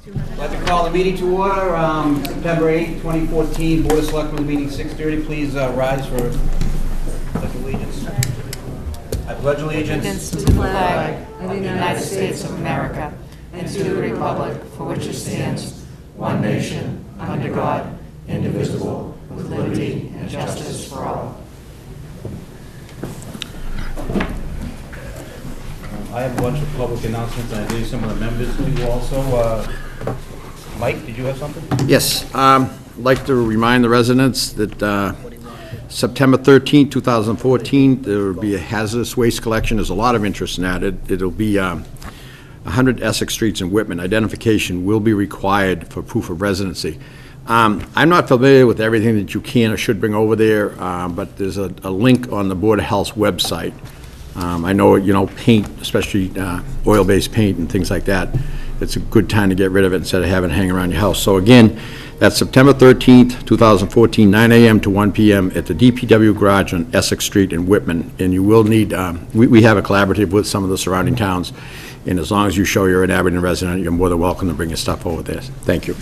I'd like to call the meeting to order. September 8th, 2014, Board of Selectmen meeting 6:30. Please rise for pledge allegiance. I pledge allegiance To the flag of the United States of America and to the republic for which it stands, one nation, under God, indivisible, with liberty and justice for all. I have a bunch of public announcements, and I gave some of the members to you also. Mike, did you have something? Yes, I'd like to remind the residents that September 13, 2014, there will be a hazardous waste collection. There's a lot of interest in that. It'll be 100 Essex Streets in Whitman. Identification will be required for proof of residency. I'm not familiar with everything that you can or should bring over there, but there's a link on the Board of Health's website. I know, paint, especially oil-based paint and things like that, it's a good time to get rid of it instead of having it hang around your house. So again, that's September 13th, 2014, 9 a.m. to 1 p.m. at the DPW garage on Essex Street in Whitman. And you will need, we have a collaborative with some of the surrounding towns, and as long as you show you're an Abington resident, you're more than welcome to bring your stuff over there. Thank you.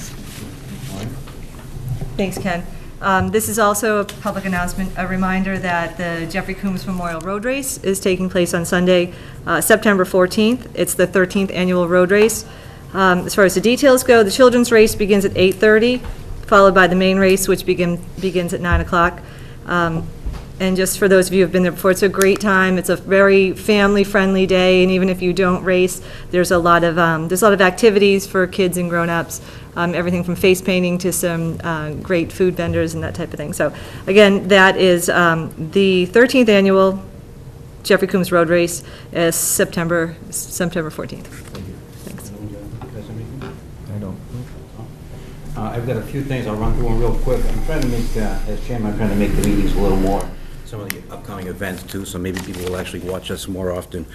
Thanks, Ken. This is also a public announcement, a reminder that the Jeffrey Coombs Memorial Road Race is taking place on Sunday, September 14th. It's the 13th annual road race. As far as the details go, the children's race begins at 8:30, followed by the main race, which begins at 9 o'clock. And just for those of you who have been there before, it's a great time. It's a very family-friendly day, and even if you don't race, there's a lot of activities for kids and grown-ups. Everything from face painting to some great food vendors and that type of thing. So again, that is the 13th annual Jeffrey Coombs Road Race is September 14th. Thanks. I don't. I've got a few things. I'll run through them real quick. I'm trying to make, as chairman, I'm trying to make the meetings a little more, some of the upcoming events too, so maybe people will actually watch us more often.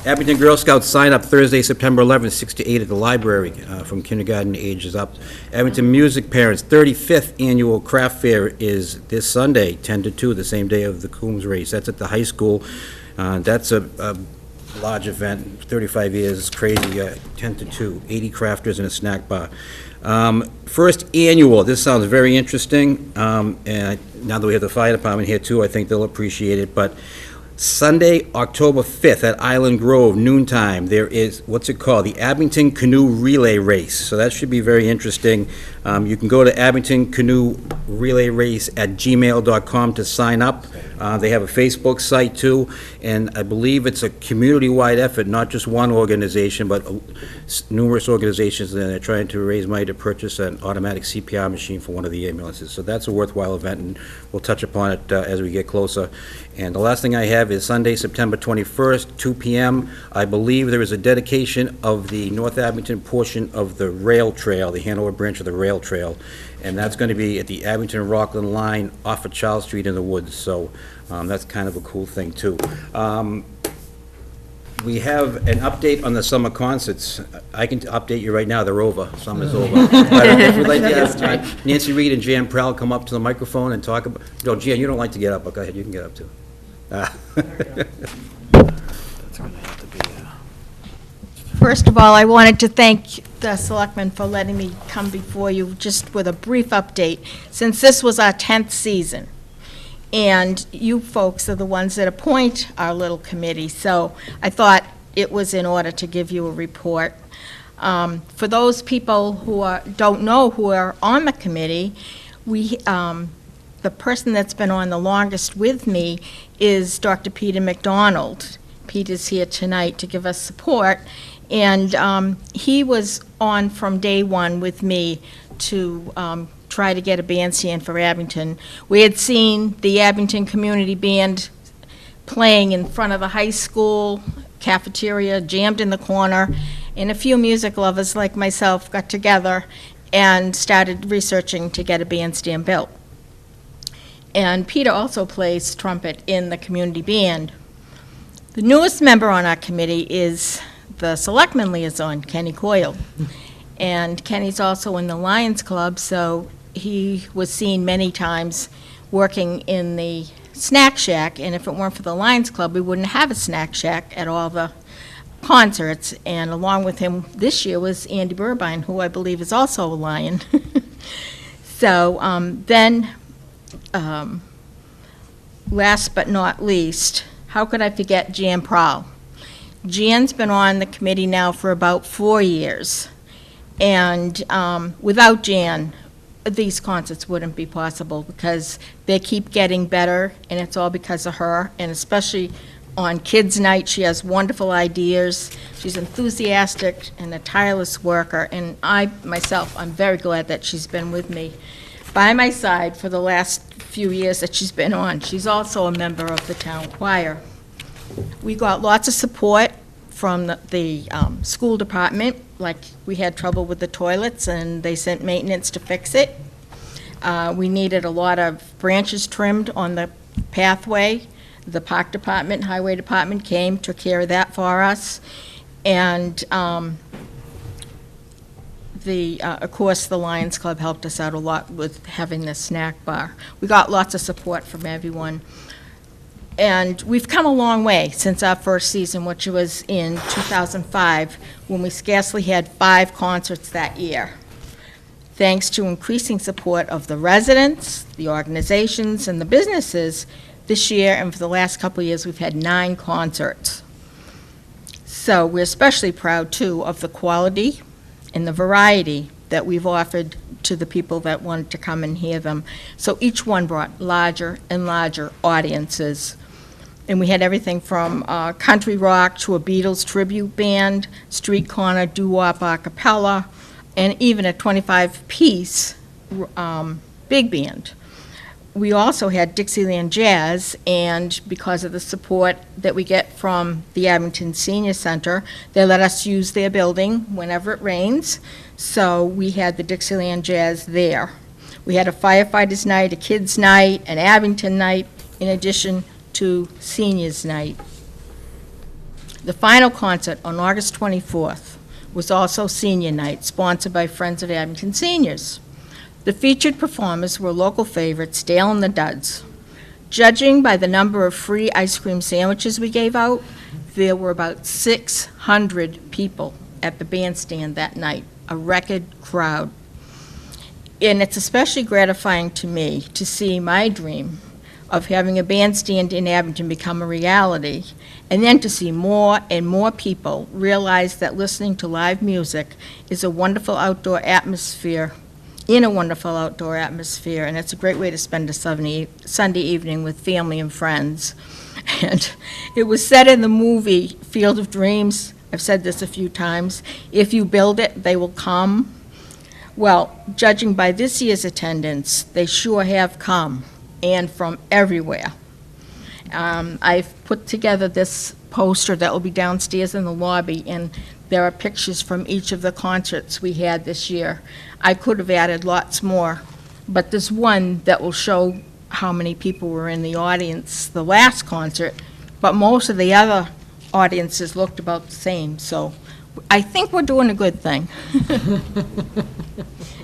Abington Girl Scouts sign up Thursday, September 11th, 6 to 8 at the library from kindergarten ages up. Abington Music Parents 35th annual craft fair is this Sunday, 10 to 2, the same day of the Coombs race. That's at the high school. That's a large event, 35 years, it's crazy, 10 to 2, 80 crafters and a snack bar. First annual, this sounds very interesting, and now that we have the fire department here too, I think they'll appreciate it, but Sunday, October 5th at Island Grove, noontime, there is, what's it called, the Abington Canoe Relay Race, so that should be very interesting. You can go to Abington Canoe Relay Race at gmail.com to sign up. They have a Facebook site too, and I believe it's a community-wide effort, not just one organization, but numerous organizations, and they're trying to raise money to purchase an automatic CPR machine for one of the ambulances. So that's a worthwhile event, and we'll touch upon it as we get closer. And the last thing I have is Sunday, September 21st, 2 p.m. I believe there is a dedication of the North Abington portion of the rail trail, the Hanover branch of the rail trail, and that's going to be at the Abington-Rockland line off of Charles Street in the woods, so that's kind of a cool thing, too. We have an update on the summer concerts. I can update you right now, they're over. Summer's over. But if we'd like to have Nancy Reed and Jan Prell come up to the microphone and talk about... No, Jan, you don't like to get up, but go ahead, you can get up, too. First of all, I wanted to thank the Selectmen for letting me come before you just with a brief update, since this was our 10th season. And you folks are the ones that appoint our little committee, so I thought it was in order to give you a report. For those people who don't know who are on the committee, the person that's been on the longest with me is Dr. Peter McDonald. Peter's here tonight to give us support, and he was on from day one with me to try to get a bandstand for Abington. We had seen the Abington Community Band playing in front of the high school cafeteria, jammed in the corner, and a few music lovers like myself got together and started researching to get a bandstand built. And Peter also plays trumpet in the community band. The newest member on our committee is the Selectmen liaison, Kenny Coyle. And Kenny's also in the Lions Club, so he was seen many times working in the snack shack, and if it weren't for the Lions Club, we wouldn't have a snack shack at all the concerts, and along with him this year was Andy Burbine, who I believe is also a Lion. So last but not least, how could I forget Jan Prowl? Jan's been on the committee now for about 4 years, and without Jan, these concerts wouldn't be possible because they keep getting better, and it's all because of her, and especially on Kids Night, she has wonderful ideas. She's enthusiastic and a tireless worker, and I'm very glad that she's been with me by my side for the last few years that she's been on. She's also a member of the town choir. We got lots of support from the school department, like we had trouble with the toilets, and they sent maintenance to fix it. We needed a lot of branches trimmed on the pathway. The park department, highway department came, took care of that for us. And of course, the Lions Club helped us out a lot with having the snack bar. We got lots of support from everyone. And we've come a long way since our first season, which was in 2005, when we scarcely had 5 concerts that year. Thanks to increasing support of the residents, the organizations, and the businesses, this year and for the last couple of years, we've had 9 concerts. So we're especially proud, too, of the quality and the variety that we've offered to the people that wanted to come and hear them. So each one brought larger and larger audiences. And we had everything from country rock to a Beatles tribute band, street corner, doo-wop a cappella, and even a 25-piece big band. We also had Dixieland Jazz, and because of the support that we get from the Abington Senior Center, they let us use their building whenever it rains, so we had the Dixieland Jazz there. We had a firefighters night, a kids night, an Abington night, in addition to seniors night. The final concert on August 24th was also senior night, sponsored by Friends of Abington Seniors. The featured performers were local favorites, Dale and the Duds. Judging by the number of free ice cream sandwiches we gave out, there were about 600 people at the bandstand that night, a record crowd. And it's especially gratifying to me to see my dream of having a bandstand in Abington become a reality, and then to see more and more people realize that listening to live music is a wonderful outdoor atmosphere, and it's a great way to spend a Sunday evening with family and friends. And it was said in the movie Field of Dreams, I've said this a few times, if you build it, they will come. Well, judging by this year's attendance, they sure have come, and from everywhere. I've put together this poster that will be downstairs in the lobby, and there are pictures from each of the concerts we had this year. I could have added lots more, but there's one that will show how many people were in the audience the last concert, but most of the other audiences looked about the same, so I think we're doing a good thing.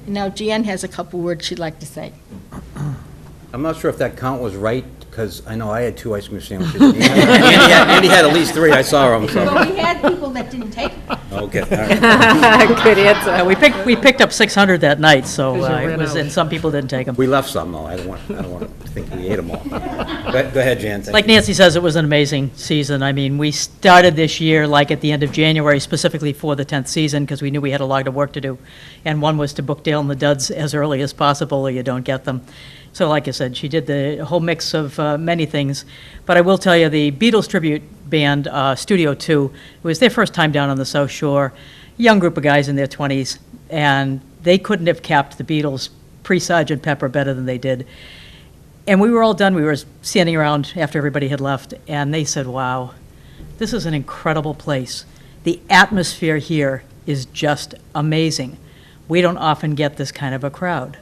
Now, Jan has a couple words she'd like to say. I'm not sure if that count was right, because I know I had 2 ice cream sandwiches. Andy had at least 3, I saw them, so. But we had people that didn't take them. Okay, all right. Good answer. We picked up 600 that night, so and some people didn't take them. We left some, though. I don't want to think we ate them all. Go ahead, Jan. Thank Like you. Nancy says, it was an amazing season. I mean, we started this year like at the end of January, specifically for the 10th season, because we knew we had a lot of work to do. And one was to book Dale and the Duds as early as possible, or you don't get them. So like I said, she did the whole mix of many things. But I will tell you, the Beatles tribute band, Studio 2, it was their first time down on the South Shore, young group of guys in their 20s, and they couldn't have capped the Beatles pre-Sgt. Pepper better than they did. And we were all done. We were standing around after everybody had left, and they said, wow, this is an incredible place. The atmosphere here is just amazing. We don't often get this kind of a crowd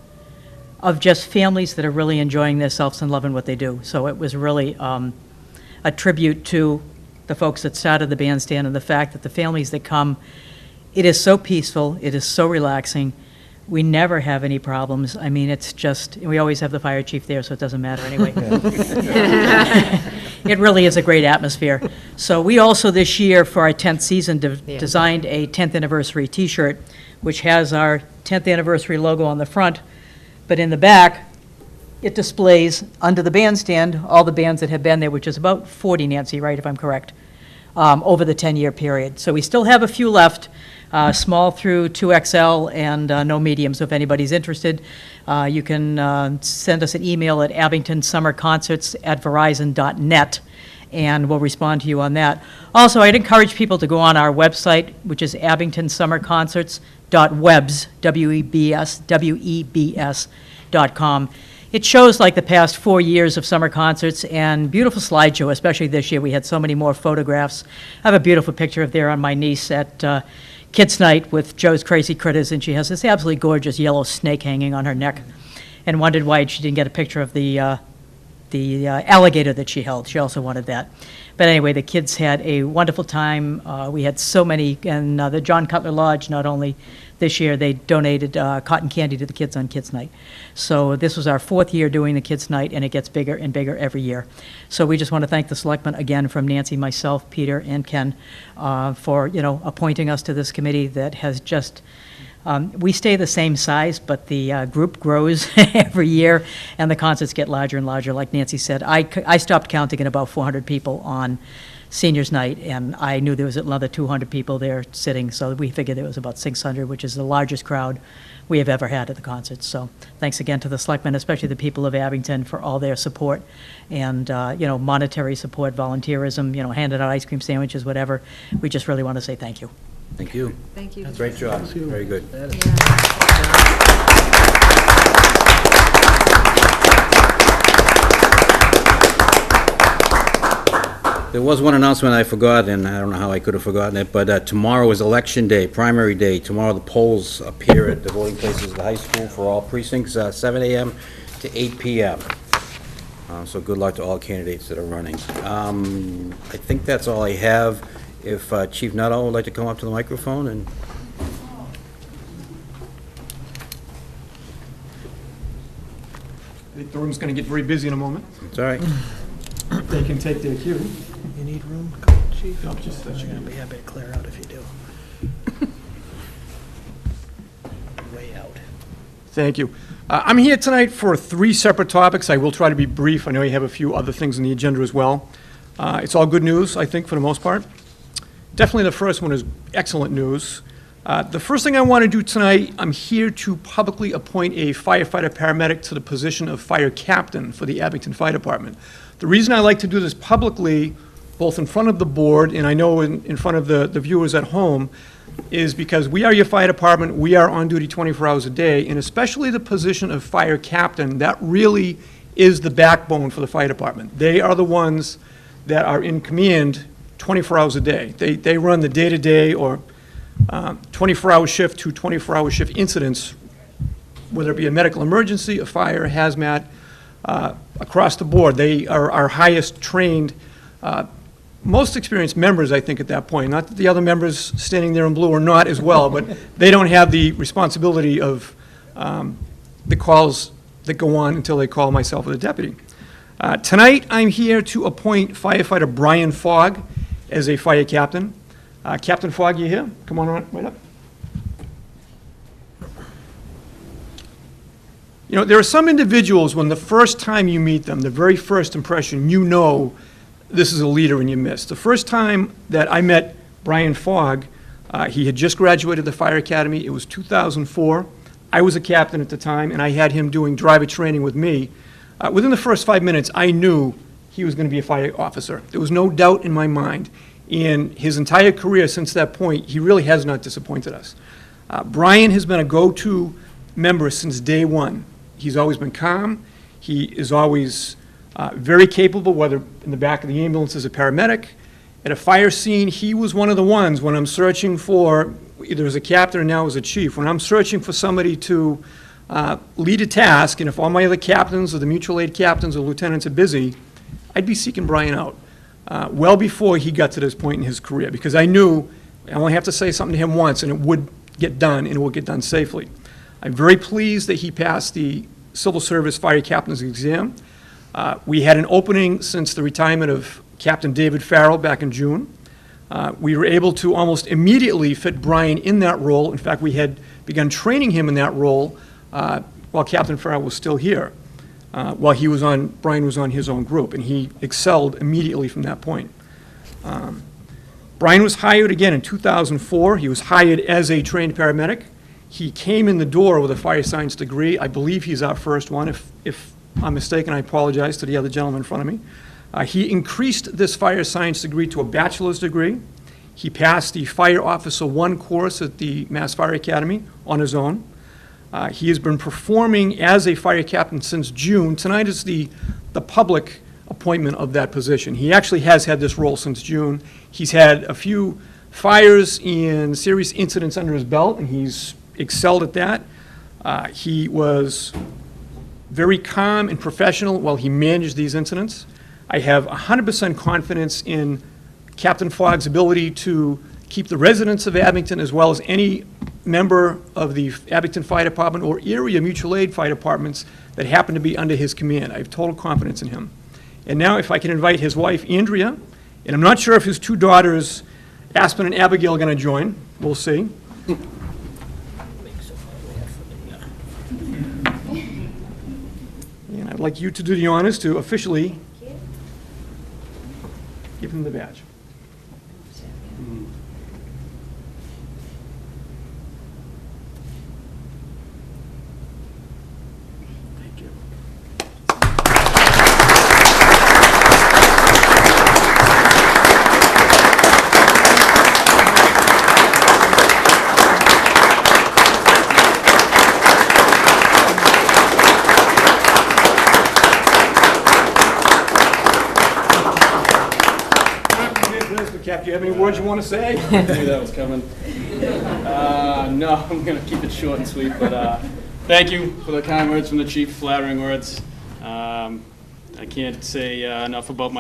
of just families that are really enjoying themselves and loving what they do. So it was really a tribute to the folks that started the bandstand and the fact that the families that come, it is so peaceful, it is so relaxing. We never have any problems. I mean, it's just, we always have the fire chief there, so it doesn't matter anyway. It really is a great atmosphere. So we also this year, for our 10th season, designed a 10th anniversary T-shirt, which has our 10th anniversary logo on the front, but in the back, it displays under the bandstand all the bands that have been there, which is about 40, Nancy, right, if I'm correct, over the 10-year period. So we still have a few left, small through 2XL and no medium. So if anybody's interested, you can send us an email at abingtonsummerconcerts@verizon.net, and we'll respond to you on that. Also, I'd encourage people to go on our website, which is abingtonsummerconcerts.webs, WEBS.com. It shows like the past 4 years of summer concerts and beautiful slideshow, especially this year. We had so many more photographs. I have a beautiful picture of there on my niece at Kids Night with Joe's Crazy Critters, and she has this absolutely gorgeous yellow snake hanging on her neck, and wondered why she didn't get a picture of the alligator that she held. She also wanted that. But anyway, the kids had a wonderful time. We had so many, and the John Cutler Lodge, not only this year, they donated cotton candy to the kids on Kids Night. So this was our 4th year doing the Kids Night, and it gets bigger and bigger every year. So we just want to thank the selectmen again, from Nancy, myself, Peter, and Ken, for, appointing us to this committee that has just, we stay the same size, but the group grows every year, and the concerts get larger and larger. Like Nancy said, I stopped counting at about 400 people on Seniors Night, and I knew there was another 200 people there sitting, so we figured there was about 600, which is the largest crowd we have ever had at the concerts. So thanks again to the selectmen, especially the people of Abington, for all their support and, monetary support, volunteerism, handing out ice cream sandwiches, whatever. We just really want to say thank you. Thank you. Thank you. Great job. Very good. There was one announcement I forgot, and I don't know how I could have forgotten it, but tomorrow is Election Day, primary day. Tomorrow the polls appear at the voting places at the high school for all precincts, 7 a.m. to 8 p.m. So good luck to all candidates that are running. I think that's all I have. If Chief Nuttall would like to come up to the microphone and... I think the room's going to get very busy in a moment. It's all right. They can take their cue. You need room, Chief? No, just that you I'd be happy to clear out if you do. Way out. Thank you. I'm here tonight for 3 separate topics. I will try to be brief. I know you have a few other things on the agenda as well. It's all good news, I think, for the most part. Definitely the first one is excellent news. The first thing I want to do tonight, I'm here to publicly appoint a firefighter-paramedic to the position of fire captain for the Abington Fire Department. The reason I like to do this publicly, both in front of the board and I know in front of the viewers at home, is because we are your fire department, we are on duty 24 hours a day, and especially the position of fire captain, that really is the backbone for the fire department. They are the ones that are in command 24 hours a day. They run the day-to-day or 24-hour shift to 24-hour shift incidents, whether it be a medical emergency, a fire, hazmat, across the board. They are our highest trained, most experienced members, I think, at that point. Not that the other members standing there in blue are not as well, but they don't have the responsibility of the calls that go on until they call myself or the deputy. Tonight, I'm here to appoint firefighter Brian Fogg as a fire captain. Captain Fogg, you here? Come on right up. There are some individuals, when the first time you meet them, the very first impression, you know this is a leader in your midst. The first time that I met Brian Fogg, he had just graduated the fire academy. It was 2004. I was a captain at the time, and I had him doing driver training with me. Within the first 5 minutes, I knew he was going to be a fire officer. There was no doubt in my mind. In his entire career since that point, he really has not disappointed us. Brian has been a go-to member since day one. He's always been calm. He is always very capable, whether in the back of the ambulance as a paramedic. At a fire scene, he was one of the ones when I'm searching for, either as a captain or now as a chief, when I'm searching for somebody to lead a task, and if all my other captains or the mutual aid captains or lieutenants are busy, I'd be seeking Brian out. Well before he got to this point in his career, because I knew I only have to say something to him once and it would get done, and it would get done safely. I'm very pleased that he passed the Civil Service Fire Captain's exam. We had an opening since the retirement of Captain David Farrell back in June. We were able to almost immediately fit Brian in that role. In fact, we had begun training him in that role while Captain Farrell was still here, while Brian was on his own group, and he excelled immediately from that point. Brian was hired again in 2004. He was hired as a trained paramedic. He came in the door with a fire science degree. I believe he's our first one. If I'm mistaken, I apologize to the other gentleman in front of me. He increased this fire science degree to a bachelor's degree. He passed the Fire Officer 1 course at the Mass Fire Academy on his own. He has been performing as a fire captain since June. Tonight is the public appointment of that position. He actually has had this role since June. He's had a few fires and serious incidents under his belt, and he's excelled at that. He was very calm and professional while he managed these incidents. I have 100% confidence in Captain Fogg's ability to keep the residents of Abington, as well as any member of the Abington Fire Department or area mutual aid fire departments that happen to be under his command. I have total confidence in him. And now if I can invite his wife, Andrea, and I'm not sure if his two daughters, Aspen and Abigail, are going to join. We'll see. And I'd like you to do the honors to officially give him the badge. Thank you. Cap, do you have any words you want to say? I knew that was coming. No, I'm going to keep it short and sweet, but thank you for the kind words from the chief, flattering words. I can't say enough about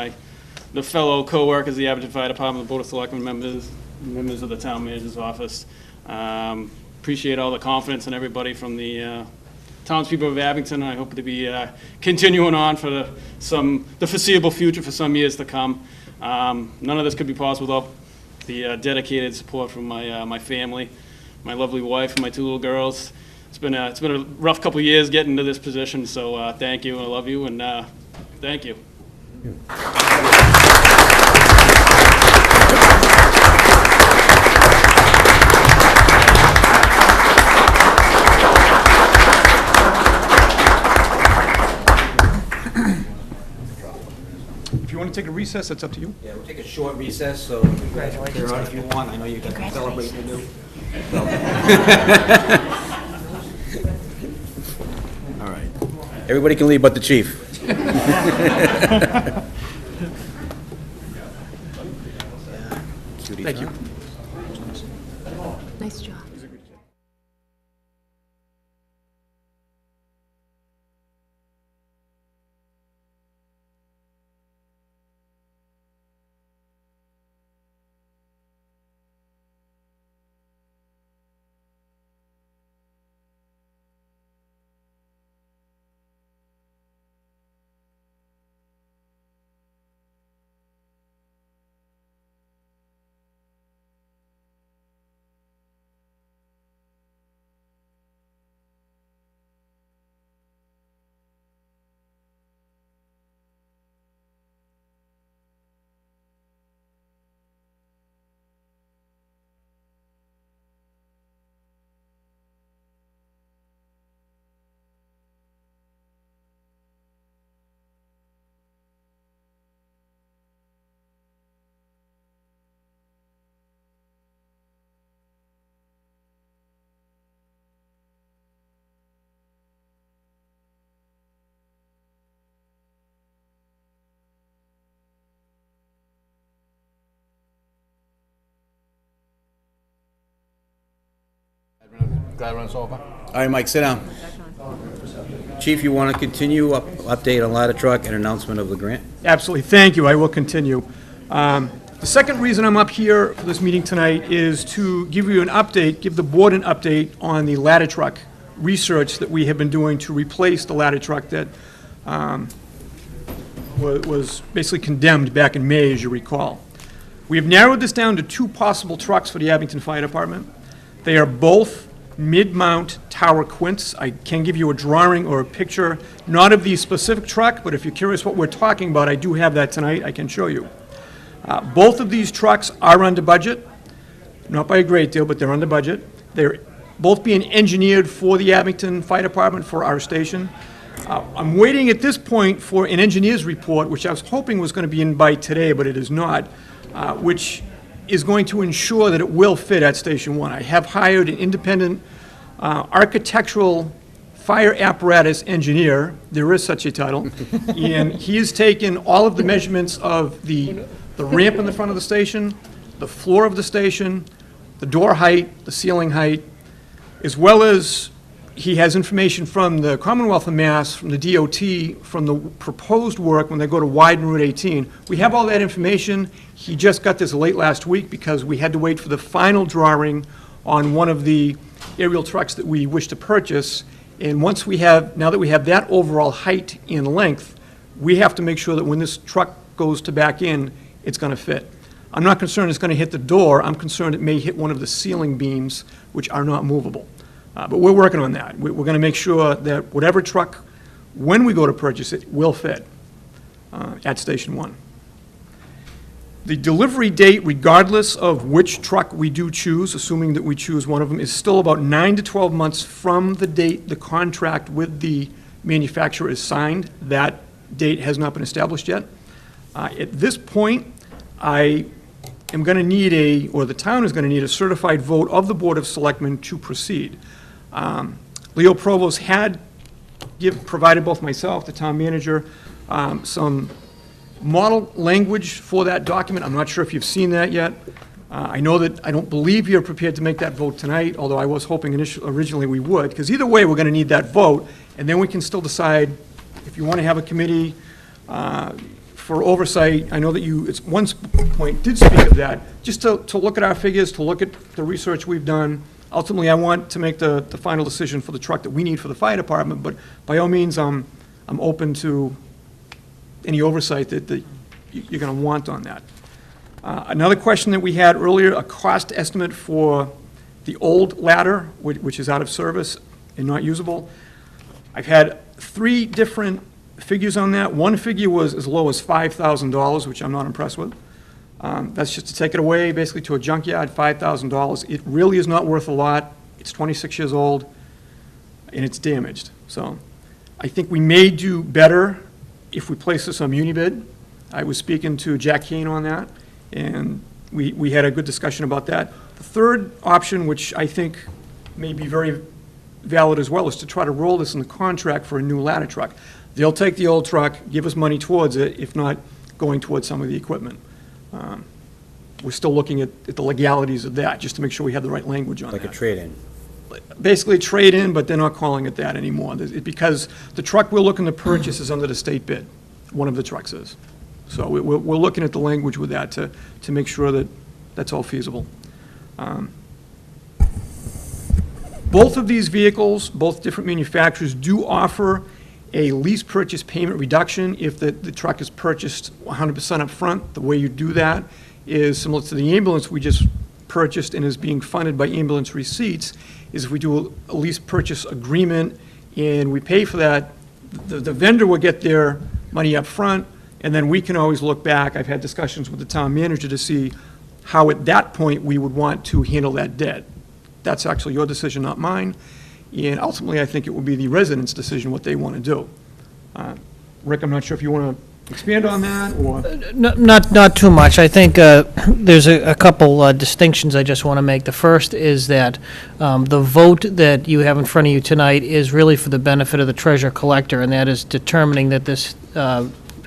the fellow co-workers, the Abington Fire Department, the Board of Selectmen members of the Town Manager's Office. Appreciate all the confidence in everybody from the townspeople of Abington. I hope to be continuing on for the foreseeable future for some years to come. None of this could be possible without the dedicated support from my family, my lovely wife, and my two little girls. It's been a rough couple of years getting to this position, so thank you, I love you, and thank you. If you want to take a recess, that's up to you. Yeah, we'll take a short recess, so you can clear out if you want. I know you got to celebrate to do. All right. Everybody can leave but the chief. Thank you. Nice job. Glad to run us over. All right, Mike, sit down. Chief, you want to continue update on ladder truck and announcement of the grant? Absolutely. Thank you. I will continue. The second reason I'm up here for this meeting tonight is to give you an update, give the board an update on the ladder truck research that we have been doing to replace the ladder truck that was basically condemned back in May, as you recall. We have narrowed this down to 2 possible trucks for the Abington Fire Department. They are both mid-mount tower quints. I can give you a drawing or a picture, not of the specific truck, but if you're curious what we're talking about, I do have that tonight, I can show you. Both of these trucks are under budget, not by a great deal, but they're under budget. They're both being engineered for the Abington Fire Department, for our station. I'm waiting at this point for an engineer's report, which I was hoping was going to be in by today, but it is not, which is going to ensure that it will fit at Station 1. I have hired an independent architectural fire apparatus engineer, there is such a title, and he has taken all of the measurements of the ramp in the front of the station, the floor of the station, the door height, the ceiling height, as well as he has information from the Commonwealth of Mass, from the DOT, from the proposed work when they go to widen Route 18. We have all that information. He just got this late last week because we had to wait for the final drawing on one of the aerial trucks that we wish to purchase. And now that we have that overall height and length, we have to make sure that when this truck goes to back in, it's going to fit. I'm not concerned it's going to hit the door. I'm concerned it may hit one of the ceiling beams, which are not movable. But we're working on that. We're going to make sure that whatever truck, when we go to purchase it, will fit at Station 1. The delivery date, regardless of which truck we do choose, assuming that we choose one of them, is still about 9 to 12 months from the date the contract with the manufacturer is signed. That date has not been established yet. At this point, I am going to need or the town is going to need a certified vote of the Board of Selectmen to proceed. Leo Provost had provided both myself, the town manager, some model language for that document. I'm not sure if you've seen that yet. I know that I don't believe you're prepared to make that vote tonight, although I was hoping originally we would, because either way, we're going to need that vote, and then we can still decide if you want to have a committee for oversight. I know that you, at one point, did speak of that, just to look at our figures, to look at the research we've done. Ultimately, I want to make the final decision for the truck that we need for the fire department, but by all means, I'm open to any oversight that you're going to want on that. Another question that we had earlier, a cost estimate for the old ladder, which is out of service and not usable. I've had 3 different figures on that. One figure was as low as $5,000, which I'm not impressed with. That's just to take it away, basically to a junkyard, $5,000. It really is not worth a lot. It's 26 years old, and it's damaged. So I think we may do better if we place this on Unibid. I was speaking to Jack Kane on that, and we had a good discussion about that. The third option, which I think may be very valid as well, is to try to roll this in the contract for a new ladder truck. They'll take the old truck, give us money towards it, if not going towards some of the equipment. We're still looking at the legalities of that, just to make sure we have the right language on that. Like a trade-in. Basically trade-in, but they're not calling it that anymore, because the truck we're looking to purchase is under the state bid. One of the trucks is. So we're looking at the language with that to make sure that that's all feasible. Both of these vehicles, both different manufacturers, do offer a lease purchase payment reduction if the truck is purchased 100% up front. The way you do that is similar to the ambulance we just purchased and is being funded by ambulance receipts, is if we do a lease purchase agreement and we pay for that, the vendor will get their money up front, and then we can always look back. I've had discussions with the town manager to see how at that point we would want to handle that debt. That's actually your decision, not mine. And ultimately, I think it will be the residents' decision what they want to do. Rick, I'm not sure if you want to expand on that, or? Not too much. I think there's a couple distinctions I just want to make. The first is that the vote that you have in front of you tonight is really for the benefit of the treasure collector, and that is determining that this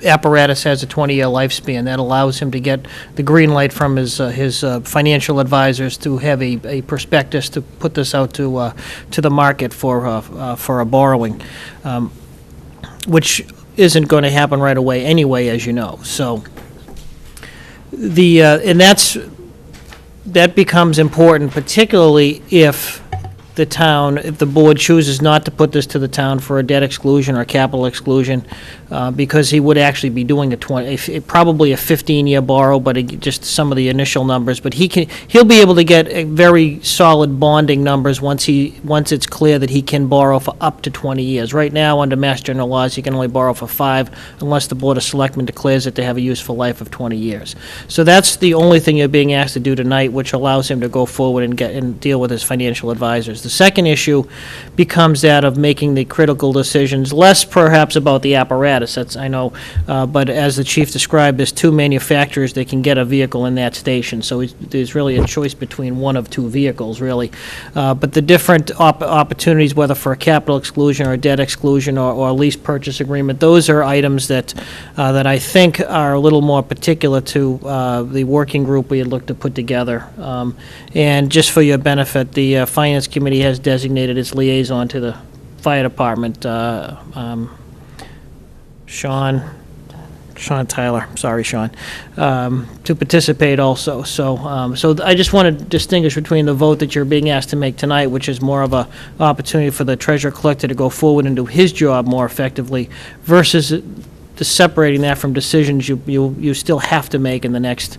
apparatus has a 20-year lifespan. That allows him to get the green light from his financial advisors to have a prospectus to put this out to the market for a borrowing, which isn't going to happen right away anyway, as you know. So and that becomes important, particularly if the town, if the board chooses not to put this to the town for a debt exclusion or a capital exclusion, because he would actually be doing probably a 15-year borrow, but just some of the initial numbers. But he'll be able to get a very solid bonding numbers once it's clear that he can borrow for up to 20 years. Right now, under Mass General laws, he can only borrow for 5 unless the Board of Selectmen declares it to have a useful life of 20 years. So that's the only thing you're being asked to do tonight, which allows him to go forward and deal with his financial advisors. The second issue becomes that of making the critical decisions, less perhaps about the apparatus, that's, I know, but as the chief described, there's 2 manufacturers that can get a vehicle in that station, so there's really a choice between one of 2 vehicles, really. But the different opportunities, whether for a capital exclusion or a debt exclusion or a lease purchase agreement, those are items that I think are a little more particular to the working group we had looked to put together. And just for your benefit, the Finance Committee has designated its liaison to the Fire Department, Sean Tyler, sorry, Sean, to participate also. So I just want to distinguish between the vote that you're being asked to make tonight, which is more of a opportunity for the treasurer collector to go forward and do his job more effectively, versus separating that from decisions you still have to make in the next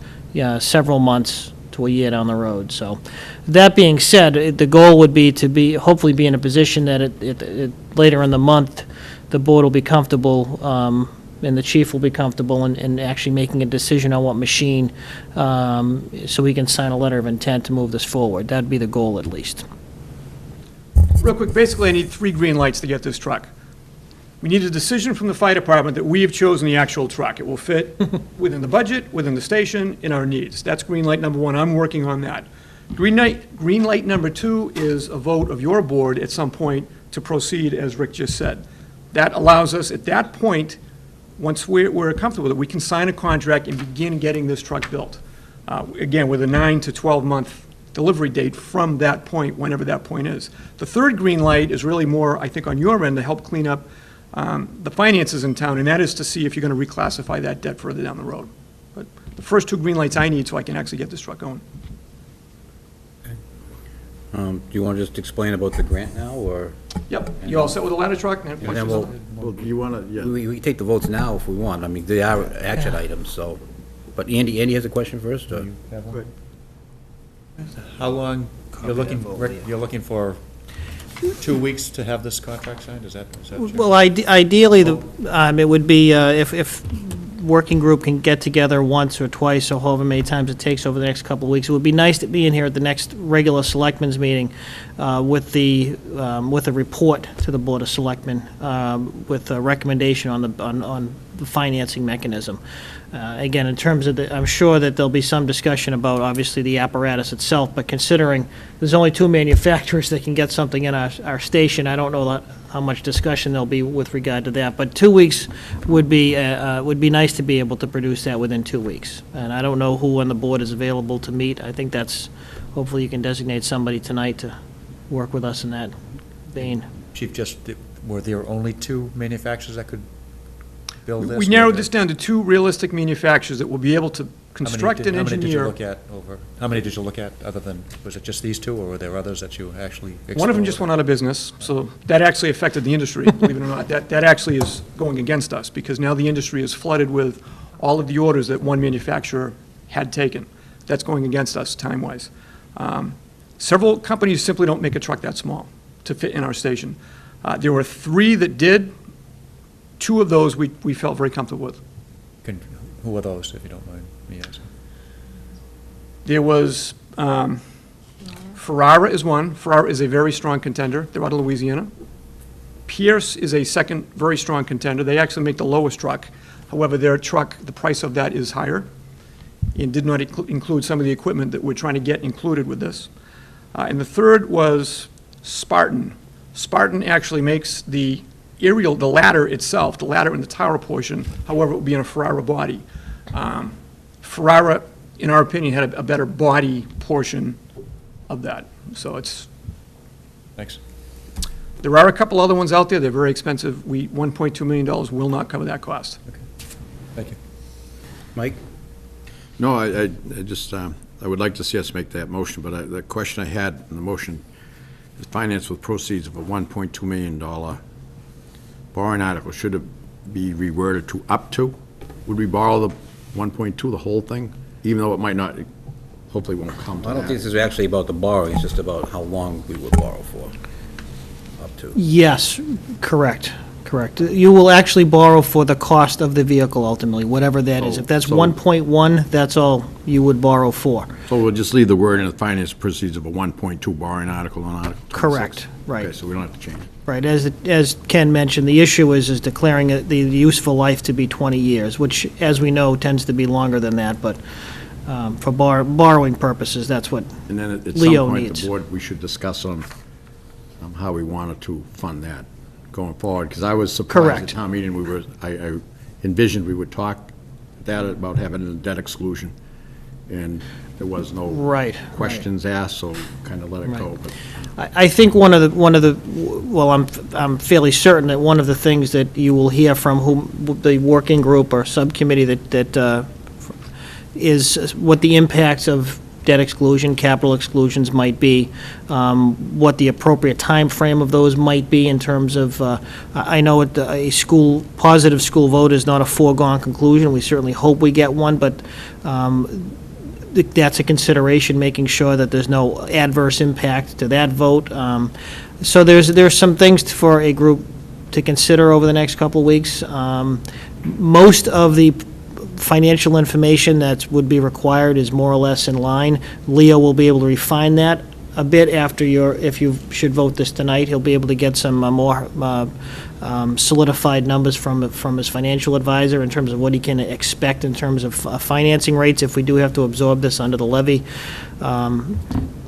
several months to a year down the road. So that being said, the goal would be to hopefully be in a position that later in the month, the board will be comfortable, and the chief will be comfortable in actually making a decision on what machine, so we can sign a letter of intent to move this forward. That'd be the goal, at least. Real quick, basically, I need 3 green lights to get this truck. We need a decision from the fire department that we have chosen the actual truck. It will fit within the budget, within the station, in our needs. That's green light number 1. I'm working on that. Green light number 2 is a vote of your board at some point to proceed, as Rick just said. That allows us, at that point, once we're comfortable with it, we can sign a contract and begin getting this truck built. Again, with a 9 to 12 month delivery date from that point, whenever that point is. The third green light is really more, I think, on your end to help clean up the finances in town, and that is to see if you're going to reclassify that debt further down the road. But the first 2 green lights I need so I can actually get this truck going. Do you want to just explain about the grant now, or? Yep. You all set with the ladder truck? And then we'll, Well, you want to, yeah. we can take the votes now if we want. I mean, they are action items, so. But Andy has a question first, or? How long, Rick, you're looking for 2 weeks to have this contract signed? Is that Well, ideally, it would be, if working group can get together once or twice, or however many times it takes over the next couple of weeks, it would be nice to be in here at the next regular selectmen's meeting with a report to the Board of Selectmen, with a recommendation on the financing mechanism. Again, in terms of I'm sure that there'll be some discussion about, obviously, the apparatus itself, but considering there's only 2 manufacturers that can get something in our station, I don't know how much discussion there'll be with regard to that. But 2 weeks would be nice to be able to produce that within 2 weeks. And I don't know who on the board is available to meet. I think hopefully you can designate somebody tonight to work with us in that vein. Chief, were there only 2 manufacturers that could build this? We narrowed this down to 2 realistic manufacturers that will be able to construct and engineer. How many did you look at, other than, was it just these 2, or were there others that you actually explored? One of them just went out of business, so that actually affected the industry, believe it or not. That actually is going against us, because now the industry is flooded with all of the orders that one manufacturer had taken. That's going against us time-wise. Several companies simply don't make a truck that small to fit in our station. There were 3 that did. 2 of those we felt very comfortable with. Who are those, if you don't mind me asking? There was, Ferrara is one. Ferrara is a very strong contender. They're out of Louisiana. Pierce is a second very strong contender. They actually make the lowest truck. However, their truck, the price of that is higher, and did not include some of the equipment that we're trying to get included with this. And the third was Spartan. Spartan actually makes the ladder itself, the ladder and the tower portion. However, it will be in a Ferrara body. Ferrara, in our opinion, had a better body portion of that. So it's... Thanks. There are a couple other ones out there. They're very expensive. $1.2 million will not cover that cost. Okay. Thank you. Mike? No, I just, I would like to see us make that motion, but the question I had in the motion is financed with proceeds of a $1.2 million borrowing article. Should it be reworded to up to? Would we borrow the 1.2, the whole thing, even though it might not, hopefully won't come to I don't think that? this is actually about the borrowing, it's just about how long we would borrow for, up to. Yes, correct. You will actually borrow for the cost of the vehicle ultimately, whatever that is. If that's So- 1.1, that's all you would borrow for. So we'll just leave the word in the finance proceeds of a 1.2 borrowing article on Article 26? Correct, right. Okay, so we don't have to change it. Right, as Ken mentioned, the issue is declaring the useful life to be 20 years, which, as we know, tends to be longer than that, but for borrowing purposes, that's what And then at Leo some point, needs. the board, we should discuss on how we wanted to fund that going forward, because I was surprised at Correct. town meeting, I envisioned we would talk that about having a debt exclusion, and there was no Right. questions asked, so kind of let it go. But I think one of the, well, I'm fairly certain that one of the things that you will hear from the working group or subcommittee that is what the impacts of debt exclusion, capital exclusions might be, what the appropriate time frame of those might be in terms of, I know a positive school vote is not a foregone conclusion. We certainly hope we get one, but that's a consideration, making sure that there's no adverse impact to that vote. So there's some things for a group to consider over the next couple of weeks. Most of the financial information that would be required is more or less in line. Leo will be able to refine that a bit after if you should vote this tonight. He'll be able to get some more solidified numbers from his financial advisor in terms of what he can expect in terms of financing rates if we do have to absorb this under the levy.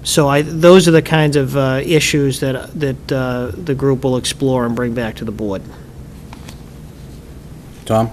So those are the kinds of issues that the group will explore and bring back to the board. Tom?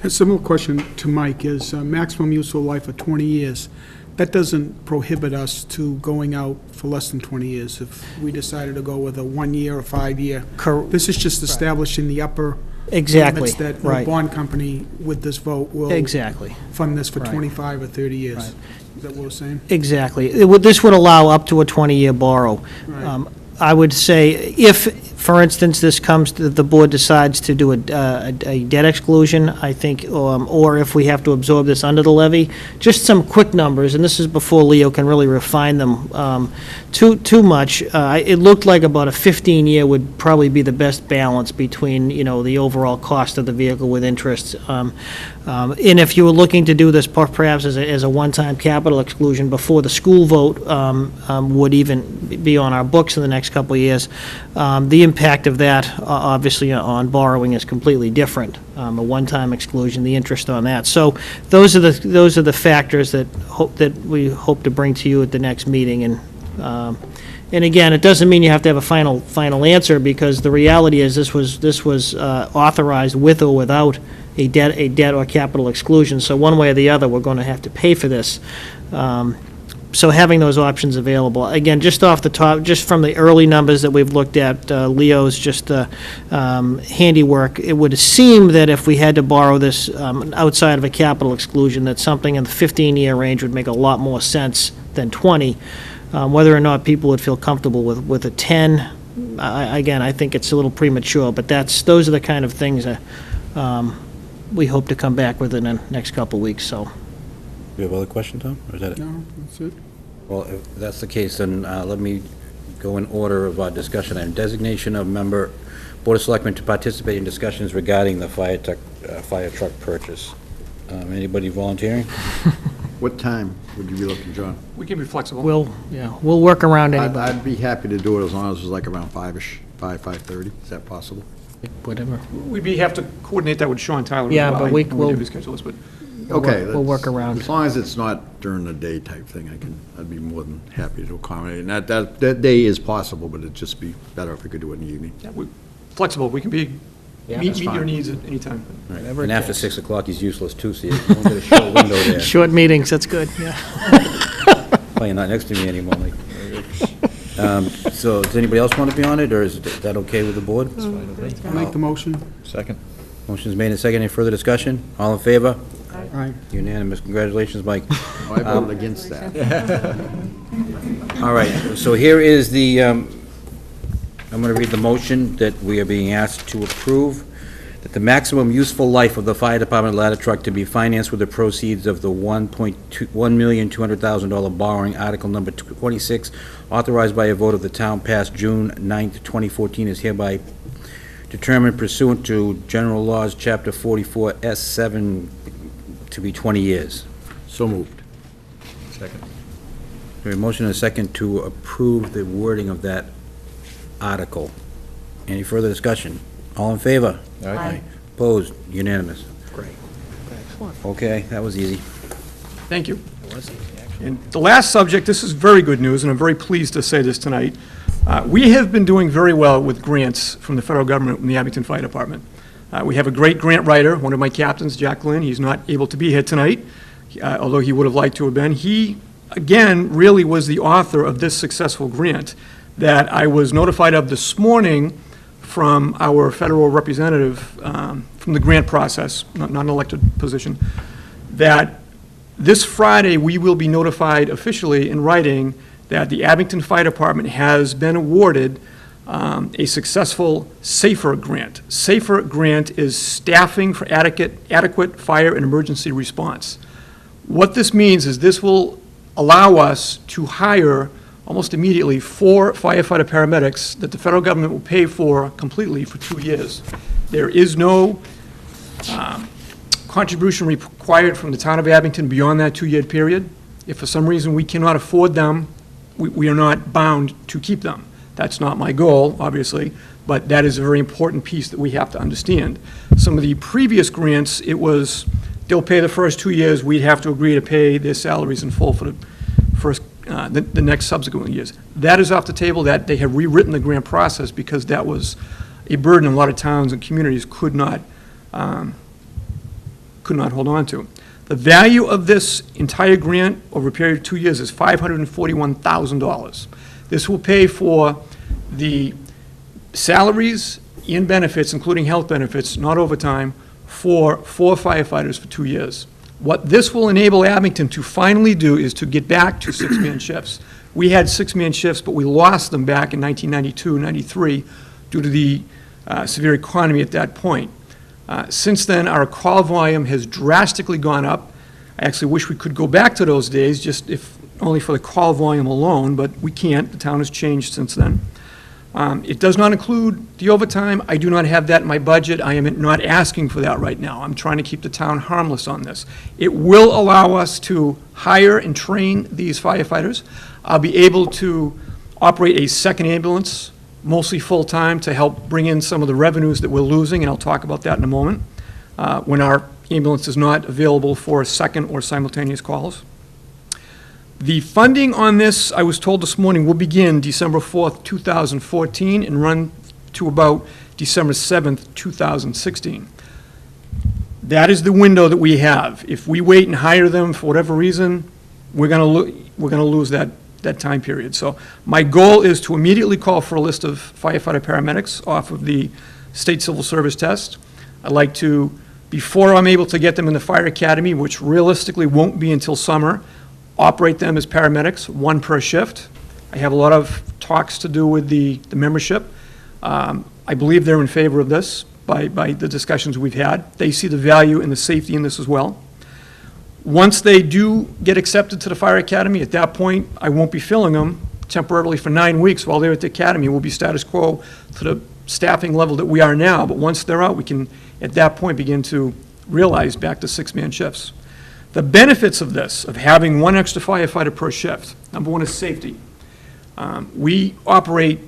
A similar question to Mike is maximum useful life of 20 years. That doesn't prohibit us to going out for less than 20 years if we decided to go with a 1 year or 5 year. This is just establishing the upper Exactly, limits that right. the bond company with this vote will Exactly. fund this for Right. 25 or 30 years. Right. Is that what we're saying? Exactly. This would allow up to a 20-year borrow. Right. I would say if, for instance, this comes, the board decides to do a debt exclusion, I think, or if we have to absorb this under the levy, just some quick numbers, and this is before Leo can really refine them too much. It looked like about a 15-year would probably be the best balance between, the overall cost of the vehicle with interest. And if you were looking to do this perhaps as a one-time capital exclusion before the school vote would even be on our books in the next couple of years, the impact of that, obviously, on borrowing is completely different. A one-time exclusion, the interest on that. So those are the factors that we hope to bring to you at the next meeting. And again, it doesn't mean you have to have a final answer, because the reality is this was authorized with or without a debt or capital exclusion. So one way or the other, we're going to have to pay for this. So having those options available. Again, just off the top, just from the early numbers that we've looked at, Leo's just handiwork, it would seem that if we had to borrow this outside of a capital exclusion, that something in the 15-year range would make a lot more sense than 20. Whether or not people would feel comfortable with a 10, again, I think it's a little premature, but those are the kind of things that we hope to come back with in the next couple of weeks, so. Do you have other questions, Tom, or is that it? No, that's it. Well, if that's the case, then let me go in order of our discussion item. Designation of member, Board of Selectmen to participate in discussions regarding the fire truck purchase. Anybody volunteering? what time would you be looking, John? We can be flexible. We'll work around anybody, I'd be happy to do it as long as it was like around 5-ish, 5:30. Is that possible? whatever. We'd have to coordinate that with Sean Tyler. as Yeah, well. but I we- know we'll- do schedules, but Okay. We'll work that's- around. As long as it's not during the day type thing, I'd be more than happy to accommodate. And that day is possible, but it'd just be better if we could do it in the evening. yeah, flexible. We can meet that's your fine. needs at any time. Whatever it And after takes. 6 o'clock, he's useless too, so you won't get a short window there. Short meetings, that's good, yeah. Playing not next to me anymore, Mike. So does anybody else want to be on it, or is that okay with the board? I'll make the motion. Second. Motion's made and seconded. Any further discussion? All in favor? Aye. Unanimous. Congratulations, Mike. Oh, I voted against that. All right, so here is the I'm going to read the motion that we are being asked to approve, that the maximum useful life of the fire department ladder truck to be financed with the proceeds of the $1,200,000 borrowing, Article number 26, authorized by a vote of the town passed June 9th, 2014, is hereby determined pursuant to General Laws, Chapter 44, S7, to be 20 years. So moved. Second. We have a motion and a second to approve the wording of that article. Any further discussion? All in favor? Aye. Opposed? Unanimous. Great. Okay, that was easy. Thank you. And the last subject, this is very good news, and I'm very pleased to say this tonight. We have been doing very well with grants from the federal government in the Abington Fire Department. We have a great grant writer, one of my captains, Jack Lynn. He's not able to be here tonight, although he would have liked to have been. He, again, really was the author of this successful grant that I was notified of this morning from our federal representative from the grant process, not an elected position, that this Friday we will be notified officially in writing that the Abington Fire Department has been awarded a successful SAFER grant. SAFER grant is Staffing for Adequate Fire and Emergency Response. What this means is this will allow us to hire almost immediately 4 firefighter paramedics that the federal government will pay for completely for 2 years. There is no contribution required from the town of Abington beyond that 2-year period. If for some reason we cannot afford them, we are not bound to keep them. That's not my goal, obviously, but that is a very important piece that we have to understand. Some of the previous grants, it was, they'll pay the first 2 years, we'd have to agree to pay their salaries in full for the first, the next subsequent years. That is off the table. That they have rewritten the grant process because that was a burden a lot of towns and communities could not hold on to. The value of this entire grant over a period of 2 years is $541,000. This will pay for the salaries and benefits, including health benefits, not overtime, for 4 firefighters for 2 years. What this will enable Abington to finally do is to get back to 6-man shifts. We had 6-man shifts, but we lost them back in 1992, 93, due to the severe economy at that point. Since then, our call volume has drastically gone up. I actually wish we could go back to those days, just if only for the call volume alone, but we can't. The town has changed since then. It does not include the overtime. I do not have that in my budget. I am not asking for that right now. I'm trying to keep the town harmless on this. It will allow us to hire and train these firefighters. I'll be able to operate a second ambulance, mostly full-time, to help bring in some of the revenues that we're losing, and I'll talk about that in a moment, when our ambulance is not available for second or simultaneous calls. The funding on this, I was told this morning, will begin December 4th, 2014, and run to about December 7th, 2016. That is the window that we have. If we wait and hire them for whatever reason, we're going to lose that time period. So my goal is to immediately call for a list of firefighter paramedics off of the state civil service test. I'd like to, before I'm able to get them in the fire academy, which realistically won't be until summer, operate them as paramedics, 1 per shift. I have a lot of talks to do with the membership. I believe they're in favor of this by the discussions we've had. They see the value and the safety in this as well. Once they do get accepted to the fire academy, at that point, I won't be filling them temporarily for 9 weeks while they're at the academy. We'll be status quo to the staffing level that we are now. But once they're out, we can, at that point, begin to realize back to 6-man shifts. The benefits of this, of having 1 extra firefighter per shift, number 1 is safety. We operate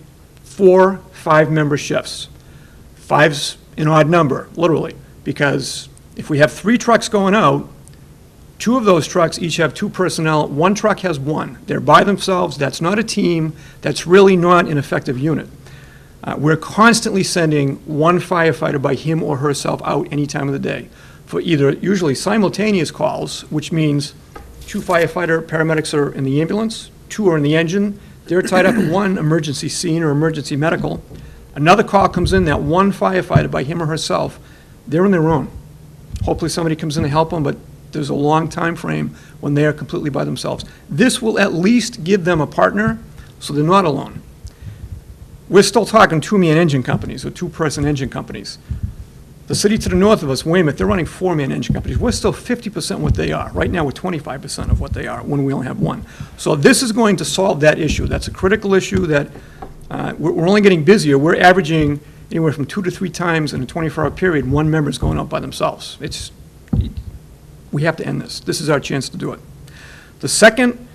4 5-member shifts. 5's an odd number, literally, because if we have 3 trucks going out, 2 of those trucks each have 2 personnel. 1 truck has 1. They're by themselves. That's not a team. That's really not an effective unit. We're constantly sending 1 firefighter by him or herself out any time of the day for either usually simultaneous calls, which means 2 firefighter paramedics are in the ambulance, 2 are in the engine. They're tied up at 1 emergency scene or emergency medical. Another call comes in, that 1 firefighter by him or herself, they're on their own. Hopefully somebody comes in to help them, but there's a long time frame when they are completely by themselves. This will at least give them a partner so they're not alone. we're still talking two-man engine companies or two-person engine companies. The city to the north of us, Weymouth, they're running four-man engine companies. We're still 50% what they are. Right now, we're 25% of what they are when we only have one. So this is going to solve that issue. That's a critical issue that we're only getting busier. We're averaging anywhere from 2 to 3 times in a 24-hour period, one member's going out by themselves. We have to end this. This is our chance to do it. The second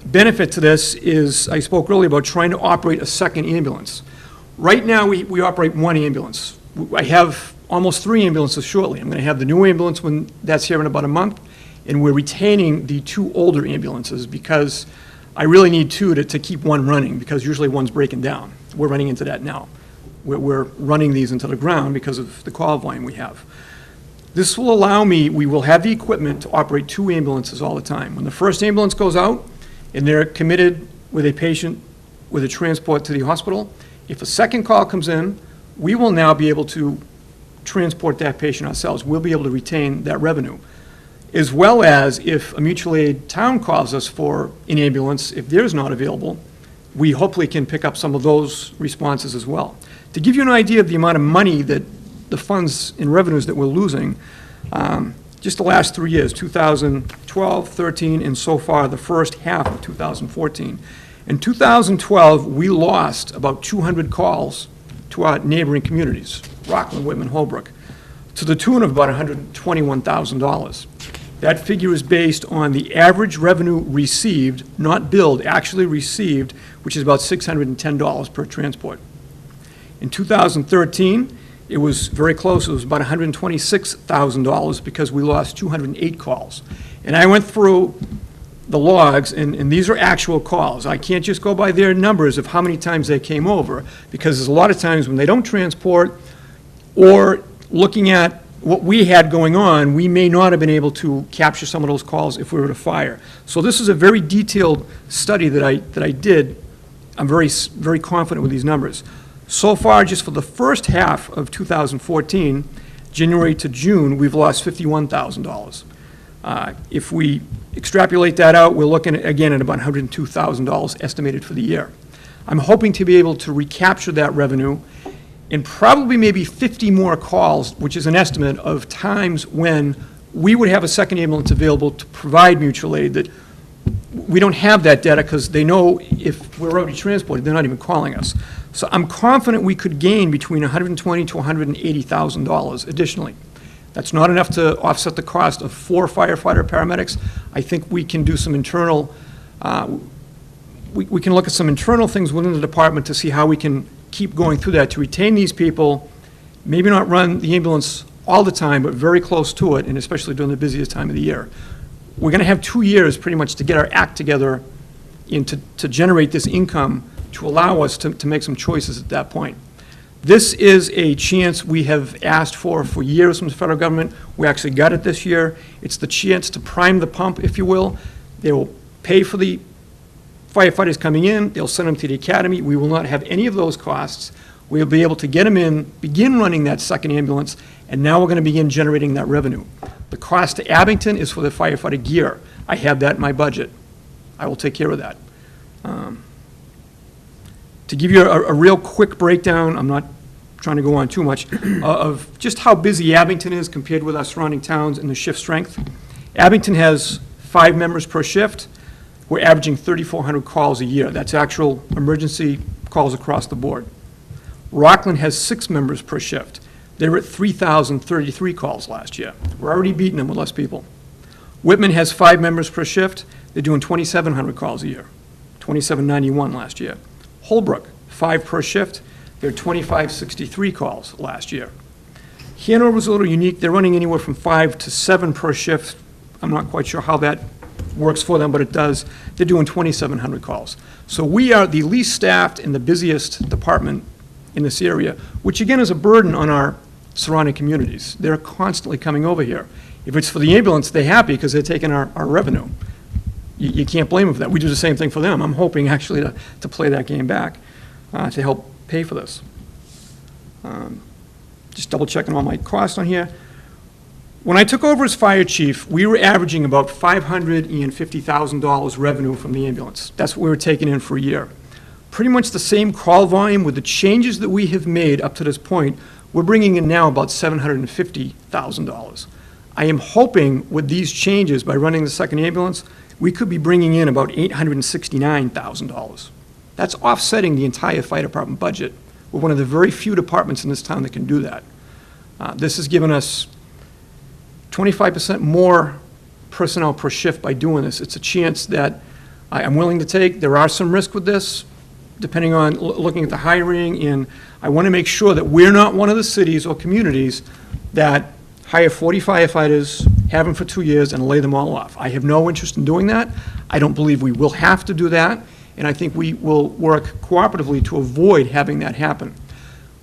benefit to this is, I spoke earlier about trying to operate a second ambulance. Right now, we operate one ambulance. I have almost 3 ambulances shortly. I'm going to have the new ambulance when that's here in about a month, and we're retaining the 2 older ambulances because I really need 2 to keep one running, because usually one's breaking down. We're running into that now. We're running these into the ground because of the call volume we have. This will allow me, we will have the equipment to operate 2 ambulances all the time. When the first ambulance goes out and they're committed with a patient with a transport to the hospital, if a second call comes in, we will now be able to transport that patient ourselves. We'll be able to retain that revenue. As well as if a mutual aid town calls us for an ambulance, if theirs not available, we hopefully can pick up some of those responses as well. To give you an idea of the amount of money that the funds and revenues that we're losing, just the last 3 years, 2012, 13, and so far the first half of 2014. In 2012, we lost about 200 calls to our neighboring communities, Rockland, Whitman, Holbrook, to the tune of about $121,000. That figure is based on the average revenue received, not billed, actually received, which is about $610 per transport. In 2013, it was very close. It was about $126,000 because we lost 208 calls. And I went through the logs, and these are actual calls. I can't just go by their numbers of how many times they came over, because there's a lot of times when they don't transport, or looking at what we had going on, we may not have been able to capture some of those calls if we were to fire. So this is a very detailed study that I did. I'm very confident with these numbers. So far, just for the first half of 2014, January to June, we've lost $51,000. If we extrapolate that out, we're looking at, again, at about $102,000 estimated for the year. I'm hoping to be able to recapture that revenue and probably maybe 50 more calls, which is an estimate of times when we would have a second ambulance available to provide mutual aid. That we don't have that data because they know if we're already transported, they're not even calling us. So I'm confident we could gain between $120,000 to $180,000 additionally. That's not enough to offset the cost of 4 firefighter paramedics. I think we can do some internal, we can look at some internal things within the department to see how we can keep going through that to retain these people, maybe not run the ambulance all the time, but very close to it, and especially during the busiest time of the year. We're going to have 2 years pretty much to get our act together and to generate this income to allow us to make some choices at that point. This is a chance we have asked for years from the federal government. We actually got it this year. It's the chance to prime the pump, if you will. They will pay for the firefighters coming in. They'll send them to the academy. We will not have any of those costs. We'll be able to get them in, begin running that second ambulance, and now we're going to begin generating that revenue. The cost to Abington is for the firefighter gear. I have that in my budget. I will take care of that. To give you a real quick breakdown, I'm not trying to go on too much, of just how busy Abington is compared with our surrounding towns and the shift strength. Abington has 5 members per shift. We're averaging 3,400 calls a year. That's actual emergency calls across the board. Rockland has 6 members per shift. They were at 3,033 calls last year. We're already beating them with less people. Whitman has 5 members per shift. They're doing 2,700 calls a year, 2,791 last year. Holbrook, 5 per shift. They're 2,563 calls last year. Hanover was a little unique. They're running anywhere from 5 to 7 per shift. I'm not quite sure how that works for them, but it does. They're doing 2,700 calls. So we are the least staffed and the busiest department in this area, which again is a burden on our surrounding communities. They're constantly coming over here. If it's for the ambulance, they're happy because they're taking our revenue. You can't blame them for that. We do the same thing for them. I'm hoping actually to play that game back to help pay for this. Just double checking all my costs on here. When I took over as fire chief, we were averaging about $550,000 revenue from the ambulance. That's what we were taking in for a year. pretty much the same call volume with the changes that we have made up to this point. We're bringing in now about $750,000. I am hoping with these changes, by running the second ambulance, we could be bringing in about $869,000. That's offsetting the entire fire department budget. We're one of the very few departments in this town that can do that. This has given us 25% more personnel per shift by doing this. It's a chance that I am willing to take. There are some risks with this, depending on looking at the hiring, and I want to make sure that we're not one of the cities or communities that hire 40 firefighters, have them for 2 years, and lay them all off. I have no interest in doing that. I don't believe we will have to do that, and I think we will work cooperatively to avoid having that happen.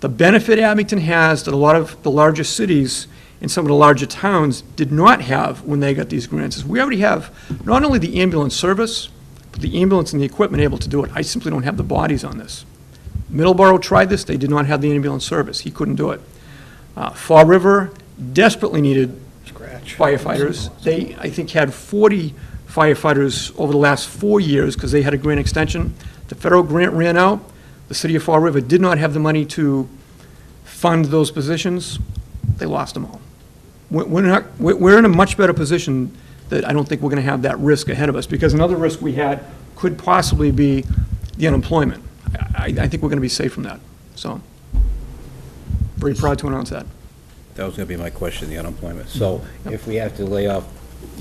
The benefit Abington has that a lot of the larger cities and some of the larger towns did not have when they got these grants is we already have not only the ambulance service, but the ambulance and the equipment able to do it. I simply don't have the bodies on this. Middleborough tried this. They did not have the ambulance service. He couldn't do it. Fall River desperately needed firefighters. They, I think, had 40 firefighters over the last 4 years because they had a grant extension. The federal grant ran out. The city of Fall River did not have the money to fund those positions. They lost them all. We're in a much better position that I don't think we're going to have that risk ahead of us, because another risk we had could possibly be the unemployment. I think we're going to be safe from that. So, very proud to announce that. That was going to be my question, the unemployment. So if we have to lay off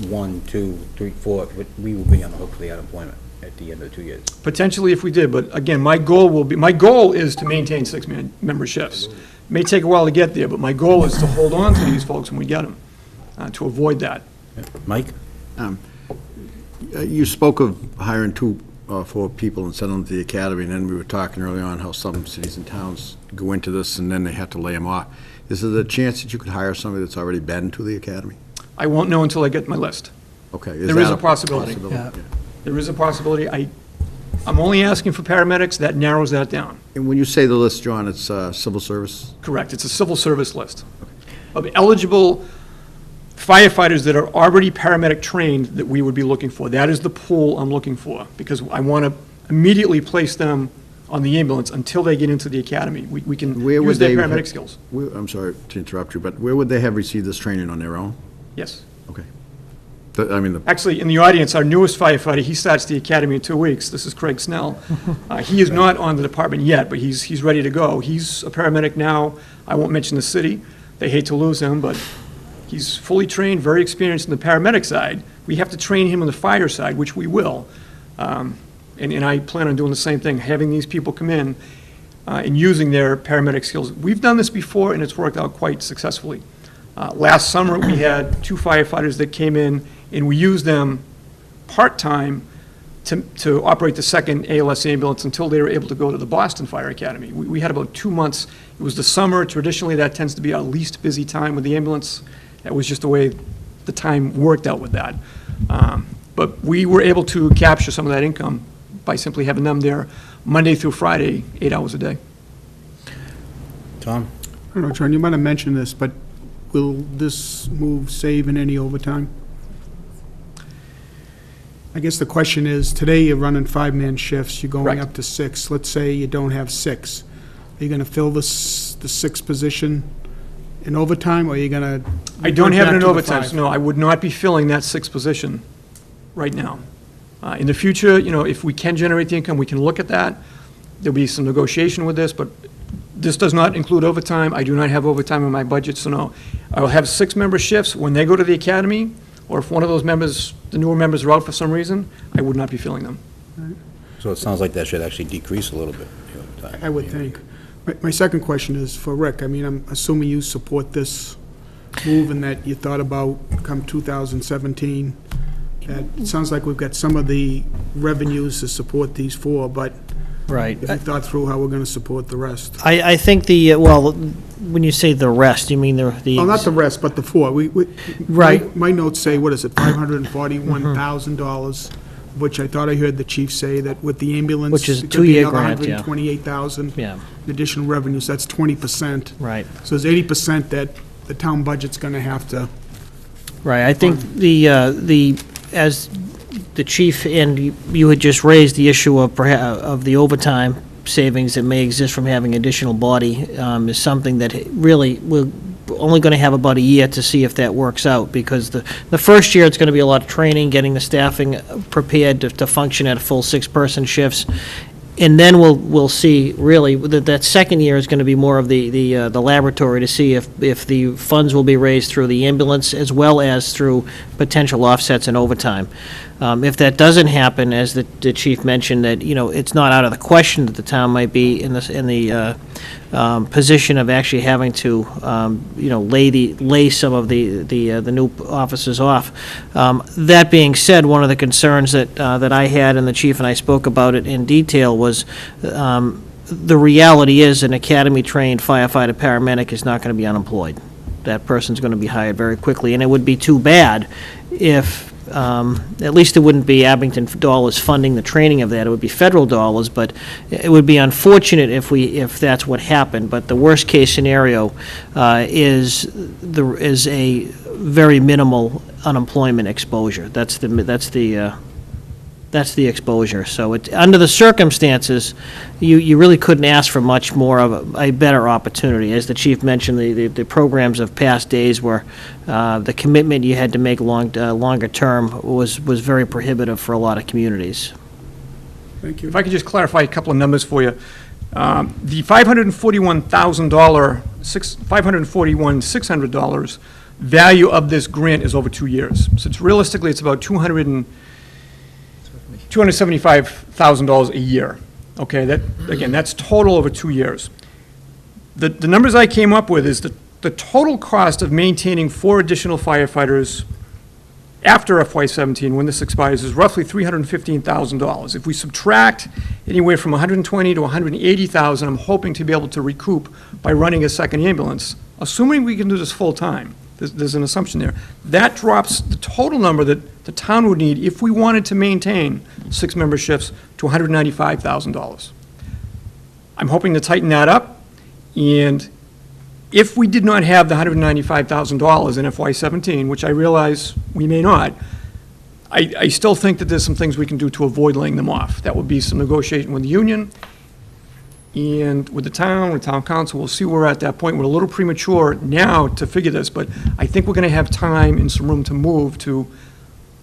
1, 2, 3, 4, we will be on the hook for the unemployment at the end of the 2 years. Potentially if we did, but again, my goal is to maintain 6-member shifts. It may take a while to get there, but my goal is to hold on to these folks when we get them, to avoid that. Mike? You spoke of hiring 2 or 4 people and sending them to the academy, and then we were talking early on how some cities and towns go into this and then they have to lay them off. Is there a chance that you could hire somebody that's already been to the academy? I won't know until I get my list. Okay. There is a possibility. Yeah. There is a possibility. I'm only asking for paramedics. That narrows that down. And when you say the list, John, it's civil service? Correct. It's a civil service list of eligible firefighters that are already paramedic trained that we would be looking for. That is the pool I'm looking for, because I want to immediately place them on the ambulance until they get into the academy. We can use their paramedic skills. I'm sorry to interrupt you, but where would they have received this training, on their own? Yes. Okay. Actually, in the audience, our newest firefighter, he starts the academy in 2 weeks. This is Craig Snell. He is not on the department yet, but he's ready to go. He's a paramedic now. I won't mention the city. They hate to lose him, but he's fully trained, very experienced in the paramedic side. We have to train him on the fire side, which we will. And I plan on doing the same thing, having these people come in and using their paramedic skills. We've done this before, and it's worked out quite successfully. Last summer, we had 2 firefighters that came in, and we used them part-time to operate the second ALS ambulance until they were able to go to the Boston Fire Academy. We had about 2 months. It was the summer. Traditionally, that tends to be our least busy time with the ambulance. That was just the way the time worked out with that. But we were able to capture some of that income by simply having them there Monday through Friday, 8 hours a day. Tom? I don't know, John, you might have mentioned this, but will this move save in any overtime? I guess the question is, today you're running 5-man shifts, you're going Correct. up to 6. Let's say you don't have 6. Are you going to fill the 6th position in overtime, or are you going to? I don't have it in overtime, so no, I would not be filling that 6th position right now. In the future, if we can generate the income, we can look at that. There'll be some negotiation with this, but this does not include overtime. I do not have overtime in my budget, so no. I will have 6-member shifts. When they go to the academy, or if one of those members, the newer members, are out for some reason, I would not be filling them. So it sounds like that should actually decrease a little bit. I would think. My second question is for Rick. I mean, I'm assuming you support this move and that you thought about come 2017. It sounds like we've got some of the revenues to support these 4, but Right. if you thought through how we're going to support the rest. I think when you say the rest, you mean the... Well, not the rest, but the 4. Right. My notes say, what is it, $541,000, which I thought I heard the chief say that with the ambulance. Which is a it could be 2-year another grant, yeah. $128,000. Yeah. Additional revenues, that's 20%. Right. So there's 80% that the town budget's going to have to. Right, I think as the chief and you had just raised the issue of of the overtime savings that may exist from having additional body, is something that really we're only going to have about a year to see if that works out, because the first year, it's going to be a lot of training, getting the staffing prepared to function at a full 6-person shifts. And then we'll see, really, that second year is going to be more of the laboratory to see if the funds will be raised through the ambulance as well as through potential offsets and overtime. If that doesn't happen, as the chief mentioned, that, it's not out of the question that the town might be in the position of actually having to, lay some of the new officers off. That being said, one of the concerns that I had, and the chief and I spoke about it in detail, was the reality is an academy-trained firefighter paramedic is not going to be unemployed. That person's going to be hired very quickly, and it would be too bad if, at least it wouldn't be Abington dollars funding the training of that, it would be federal dollars, but it would be unfortunate if that's what happened. But the worst-case scenario is a very minimal unemployment exposure. That's the exposure. So under the circumstances, you really couldn't ask for much more of a better opportunity. As the chief mentioned, the programs of past days where the commitment you had to make longer term was very prohibitive for a lot of communities. Thank you. If I could just clarify a couple of numbers for you. The $541,000, $600 value of this grant is over 2 years. So realistically, it's about $275,000 a year. Okay, that's total over 2 years. The numbers I came up with is the total cost of maintaining 4 additional firefighters after FY17, when this expires, is roughly $315,000. If we subtract anywhere from $120,000 to $180,000, I'm hoping to be able to recoup by running a second ambulance, assuming we can do this full time. There's an assumption there. That drops the total number that the town would need if we wanted to maintain 6 memberships to $195,000. I'm hoping to tighten that up, and if we did not have the $195,000 in FY17, which I realize we may not, I still think that there's some things we can do to avoid laying them off. That would be some negotiation with the union and with the town, with town council. We'll see where we're at that point. We're a little premature now to figure this, but I think we're going to have time and some room to move to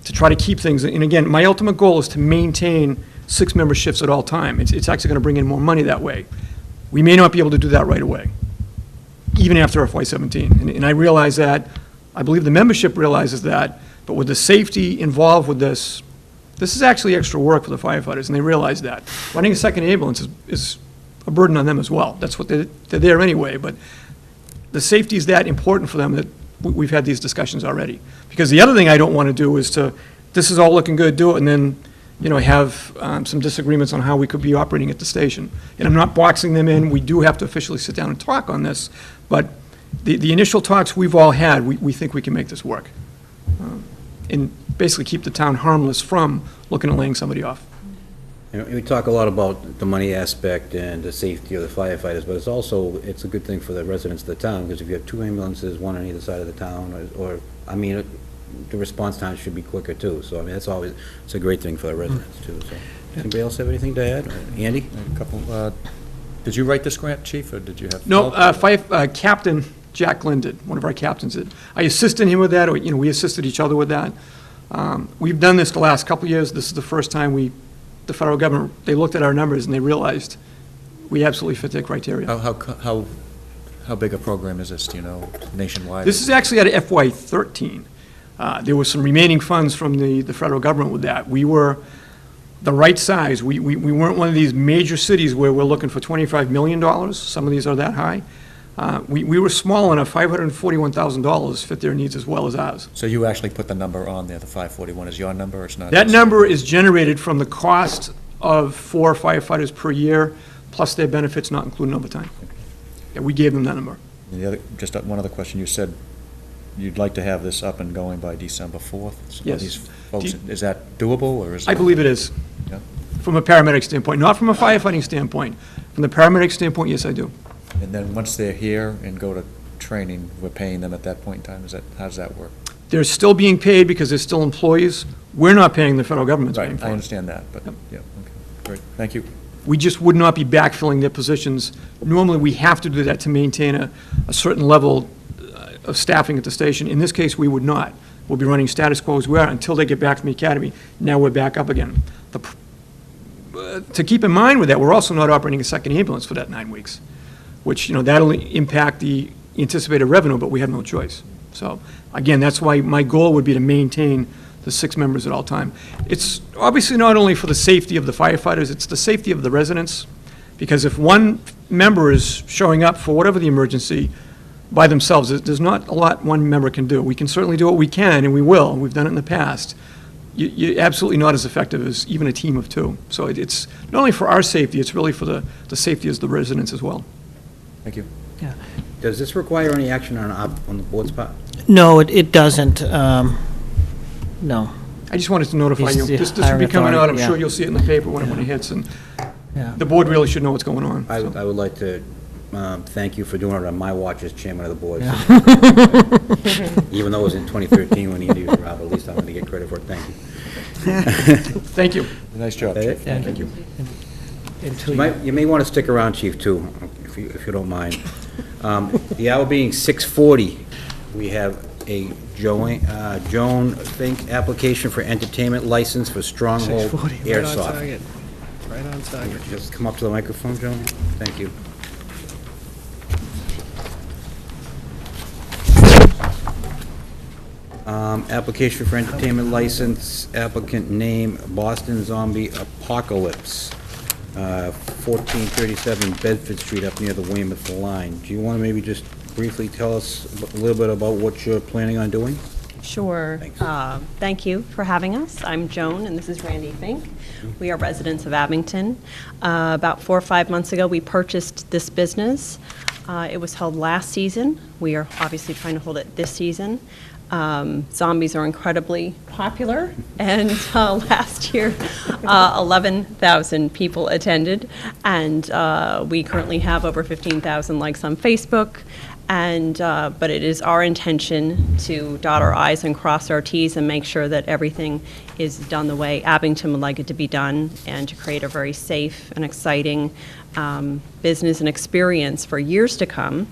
try to keep things. And again, my ultimate goal is to maintain 6 memberships at all time. It's actually going to bring in more money that way. We may not be able to do that right away, even after FY17. And I realize that. I believe the membership realizes that. But with the safety involved with this is actually extra work for the firefighters, and they realize that. Running a second ambulance is a burden on them as well. That's what they're there anyway. But the safety is that important for them that we've had these discussions already. Because the other thing I don't want to do is this is all looking good, do it, and then have some disagreements on how we could be operating at the station. And I'm not boxing them in. We do have to officially sit down and talk on this. But the initial talks we've all had, we think we can make this work. And basically keep the town harmless from looking at laying somebody off. We talk a lot about the money aspect and the safety of the firefighters, but it's a good thing for the residents of the town, because if you have 2 ambulances, one on either side of the town, the response time should be quicker too. So, it's a great thing for the residents too. So, anybody else have anything to add? Andy? A couple, did you write this grant, chief, or did you have? No, Captain Jack Glenn did, one of our captains did. I assisted him with that, or, we assisted each other with that. We've done this the last couple of years. This is the first time the federal government, they looked at our numbers and they realized we absolutely fit their criteria. How big a program is this, do you know, nationwide? This is actually out of FY13. There were some remaining funds from the federal government with that. We were the right size. We weren't one of these major cities where we're looking for $25 million. Some of these are that high. We were small enough, $541,000 fit their needs as well as ours. So you actually put the number on there, the 541 is your number, or it's not? That number is generated from the cost of 4 firefighters per year, plus their benefits not including overtime. Yeah, we gave them that number. Just one other question. You said you'd like to have this up and going by December 4th? Yes. These folks, is that doable, or is it? I believe it is. Yeah. From a paramedic standpoint, not from a firefighting standpoint. From the paramedic standpoint, yes, I do. And then once they're here and go to training, we're paying them at that point in time? How does that work? They're still being paid because they're still employees. We're not paying, the federal government's paying Right, for I it. understand that, but, yeah, okay, great, thank you. We just would not be backfilling their positions. Normally, we have to do that to maintain a certain level of staffing at the station. In this case, we would not. We'll be running status quo as we are until they get back from the academy. Now we're back up again. To keep in mind with that, we're also not operating a second ambulance for that 9 weeks, which, that'll impact the anticipated revenue, but we have no choice. So, again, that's why my goal would be to maintain the 6 members at all time. It's obviously not only for the safety of the firefighters, it's the safety of the residents, because if one member is showing up for whatever the emergency by themselves, there's not a lot one member can do. We can certainly do what we can, and we will. We've done it in the past. You're absolutely not as effective as even a team of 2. So it's not only for our safety, it's really for the safety of the residents as well. Thank you. Does this require any action on the board's part? No, it doesn't, no. I just wanted to notify you. He's the This will hiring be coming out. I'm authority, sure yeah. you'll see it in the paper when it hits, and Yeah. the board really should know what's going on. I so. would like to thank you for doing it on my watch as chairman of the board. Even though it was in 2013 when he was around, at least I'm going to get credit for it. Thank you. Thank you. Nice job, That it? Chief. Yeah. Thank you. You may want to stick around, Chief, too, if you don't mind. The hour being 6:40, we have a Joan Fink application for entertainment license for Stronghold Airsoft. Right on target. Just come up to the microphone, Joan. Thank you. Application for entertainment license, applicant name Boston Zombie Apocalypse, 1437 Bedford Street up near the Weymouth line. Do you want to maybe just briefly tell us a little bit about what you're planning on doing? Sure. Thanks. Thank you for having us. I'm Joan, and this is Randy Fink. We are residents of Abington. About 4 or 5 months ago, we purchased this business. It was held last season. We are obviously trying to hold it this season. Zombies are incredibly popular, and last year, 11,000 people attended, and we currently have over 15,000 likes on Facebook. But it is our intention to dot our I's and cross our T's and make sure that everything is done the way Abington would like it to be done, and to create a very safe and exciting business and experience for years to come.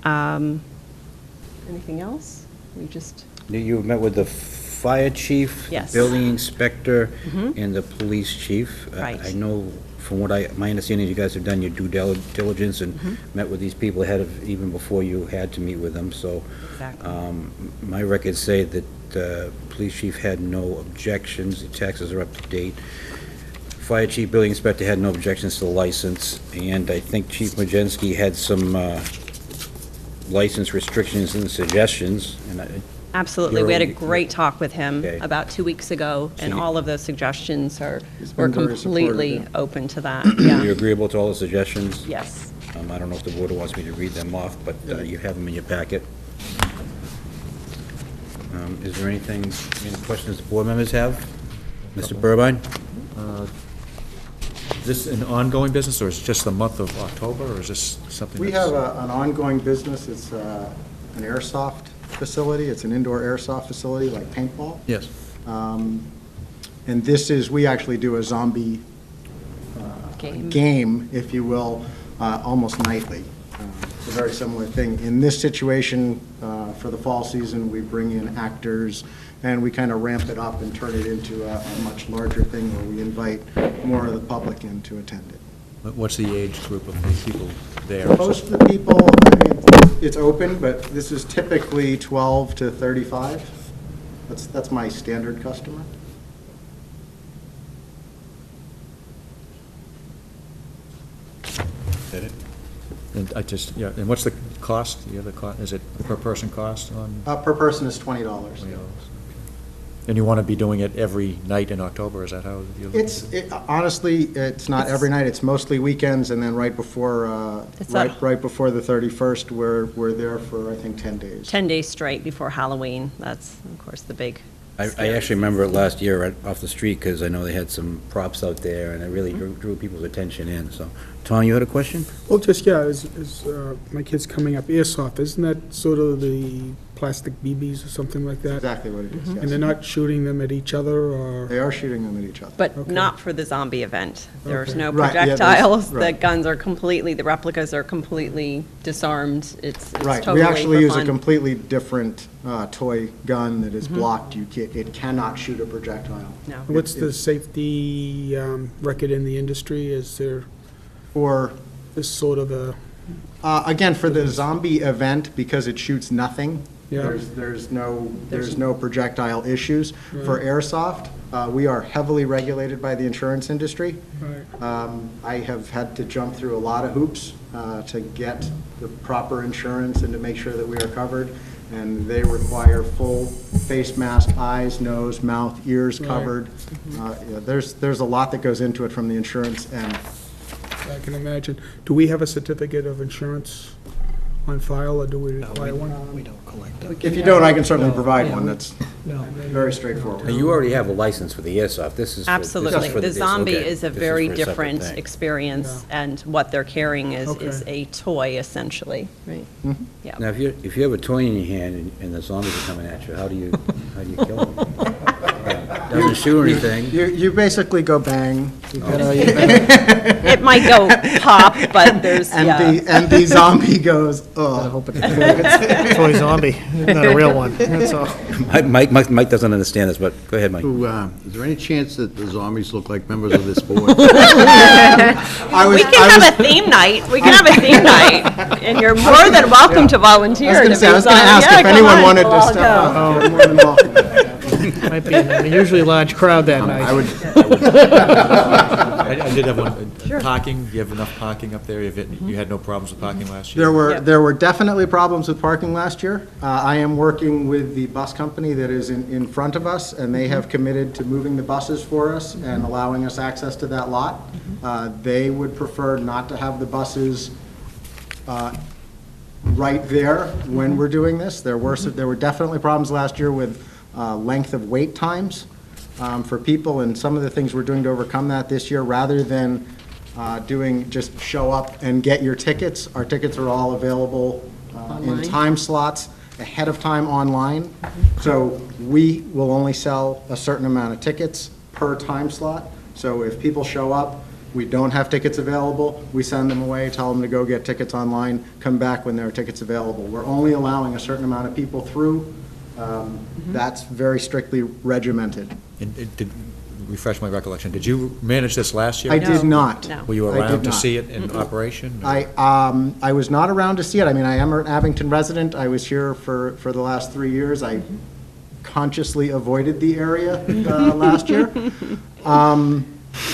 Anything else? We just... You met with the fire chief, Yes. building inspector, and the police chief. Right. I know from my understanding, you guys have done your due diligence and met with these people ahead of, even before you had to meet with them, so. Exactly. My records say that the police chief had no objections, the taxes are up to date. Fire chief, building inspector had no objections to the license, and I think Chief Majensky had some license restrictions and suggestions, and Absolutely. We had a You're- great talk with him Okay. about 2 weeks ago, and you- all of those suggestions were been very supportive, completely yeah. open to that. you're Yeah. agreeable to all the suggestions? Yes. I don't know if the board wants me to read them off, but you have them in your packet. Is there any questions the board members have? Mr. Burbine? Is this an ongoing business, or is it just the month of October, or is this something We that's... have an ongoing business. It's an airsoft facility. It's an indoor airsoft facility like paintball. Yes. And this is, we actually do a zombie game, if you will, almost nightly. It's a very similar thing. In this situation, for the fall season, we bring in actors, and we kind of ramp it up and turn it into a much larger thing where we invite more of the public in to attend it. What's the age group of the people there? Most of the people, I mean, it's open, but this is typically 12 to 35. That's my standard customer. Did it? And and what's the cost? Do you have the cost? Is it per person cost on Per person is $20. $20? And you want to be doing it every night in October, is that how you... Honestly, it's not every night, it's mostly weekends, and then right before, right before the 31st, we're there for, I think, 10 days. 10 days straight before Halloween. That's, of course, the big... I actually remember it last year right off the street, because I know they had some props out there, and it really drew people's attention in, so. Tom, you had a question? Well, just, yeah, my kid's coming up, airsoft, isn't that sort of the plastic BBs or something like that? Exactly what it is, And yes. they're not shooting them at each other, or? They are shooting them at each other. But not for the zombie event. There's Okay. no Right, yeah, there's- projectiles. The right. guns are completely, the replicas are completely disarmed. It's Right, totally we actually for use a fun. completely different toy gun that is blocked. It cannot shoot a projectile. No. What's the safety record in the industry? Is there Or, this sort of a, again, for the zombie event, because it shoots nothing, Yeah. there's no projectile issues. For airsoft, we are heavily regulated by the insurance industry. right, I have had to jump through a lot of hoops to get the proper insurance and to make sure that we are covered. And they require full face mask, eyes, nose, mouth, ears Right. covered. There's a lot that goes into it from the insurance end. I can imagine. Do we have a certificate of insurance on file, or do we require one? We don't collect it. If you don't, I can certainly provide one. That's very straightforward. Now, you already have a license for the airsoft. This is for... this is Absolutely. for The zombie okay. is a This very for separate different thing. experience, and what they're carrying is Okay. a toy, essentially, right? Yeah. Now, if you have a toy in your hand and the zombies are coming at you, how do you kill them? Doesn't shoot anything. You basically go bang, It might go pop, but there's, and yeah. the zombie goes, ugh. Toy zombie, not a real one, that's all. Mike doesn't understand this, but go ahead, Mike. Is there any chance that the zombies look like members of this board? We can have a theme night. We can have a theme night, and you're more than welcome to volunteer. I was going to ask if anyone wanted to step up. You're more than welcome. Might be an unusually large crowd that night. I did have one, parking, do you have enough parking up there? You had no problems with parking last year? There were definitely problems with parking last year. I am working with the bus company that is in front of us, and they have committed to moving the buses for us and allowing us access to that lot. They would prefer not to have the buses right there when we're doing this. There were definitely problems last year with length of wait times for people, and some of the things we're doing to overcome that this year, rather than doing just show up and get your tickets. Our tickets are all available in time slots ahead of time online. So we will only sell a certain amount of tickets per time slot. So if people show up, we don't have tickets available, we send them away, tell them to go get tickets online, come back when there are tickets available. We're only allowing a certain amount of people through. That's very strictly regimented. And refresh my recollection, did you manage this last year? I did not. No. Were you I did around to not. see it in operation? I was not around to see it. I mean, I am an Abington resident. I was here for the last 3 years. I consciously avoided the area last year.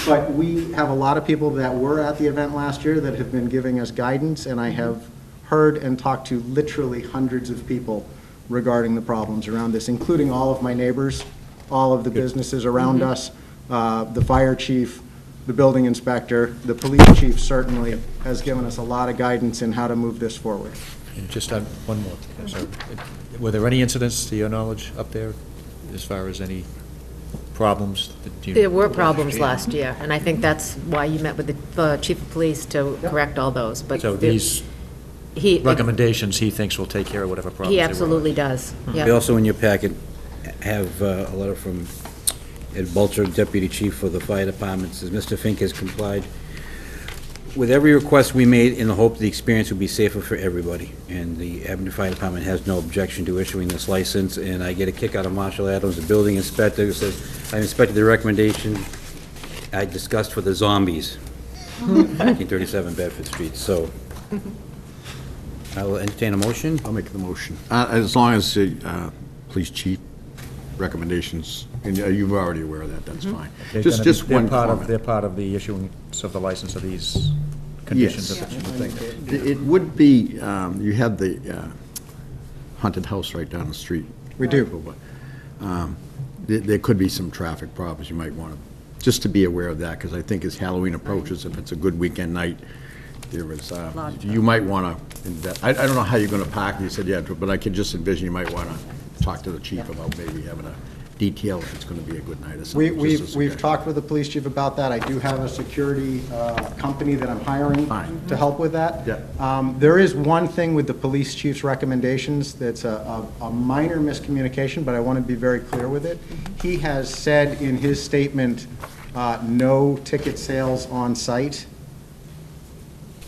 But we have a lot of people that were at the event last year that have been giving us guidance, and I have heard and talked to literally hundreds of people regarding the problems around this, including all of my neighbors, all of the businesses around us, the fire chief, the building inspector, the police chief certainly has given us a lot of guidance in how to move this forward. And just on one more, so, were there any incidents, to your knowledge, up there, as far as any problems? that you- There were problems last year, and I think that's why you met with the chief of police to correct all those, but. So these He, recommendations, he thinks will take care of whatever problems he there were. absolutely does, We yeah. also, in your packet, have a letter from Ed Bulcher, Deputy Chief for the Fire Department. Says, Mr. Fink has complied with every request we made in the hope the experience will be safer for everybody. And the Abington Fire Department has no objection to issuing this license. And I get a kick out of Marshall Adams, the building inspector, who says, I inspected the recommendation I discussed for the zombies, 1937 Bedford Street. So I will entertain a motion. I'll make the motion. As long as the police chief recommendations, and you're already aware of that, that's fine. They're Just gonna be- one they're part of- comment. They're part of the issuance of the license of these conditions of Yes. the thing. It would be, you have the haunted house right down the street. We do. There could be some traffic problems, you might want to, just to be aware of that, because I think as Halloween approaches, if it's a good weekend night, there is, you might want to, I don't know how you're going to park, you said, yeah, but I could just envision you might want to talk to the chief about maybe having a detail, if it's going to be a good night or something. We've talked with the police chief about that. I do have a security company that I'm hiring Fine. to help with that. Yeah. There is one thing with the police chief's recommendations that's a minor miscommunication, but I want to be very clear with it. He has said in his statement, no ticket sales on site.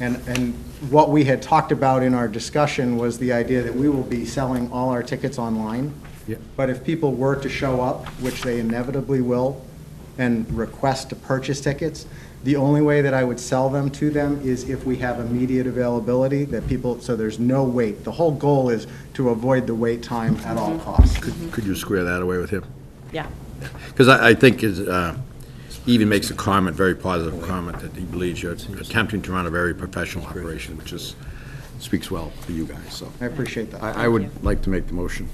And what we had talked about in our discussion was the idea that we will be selling all our tickets online. Yep. But if people were to show up, which they inevitably will, and request to purchase tickets, the only way that I would sell them to them is if we have immediate availability, that people, so there's no wait. The whole goal is to avoid the wait time at all costs. Could you square that away with him? Yeah. Because I think he even makes a comment, very positive comment, that he believes you're attempting to run a very professional operation, which speaks well for you guys, so. I appreciate that. I would like to make the motion.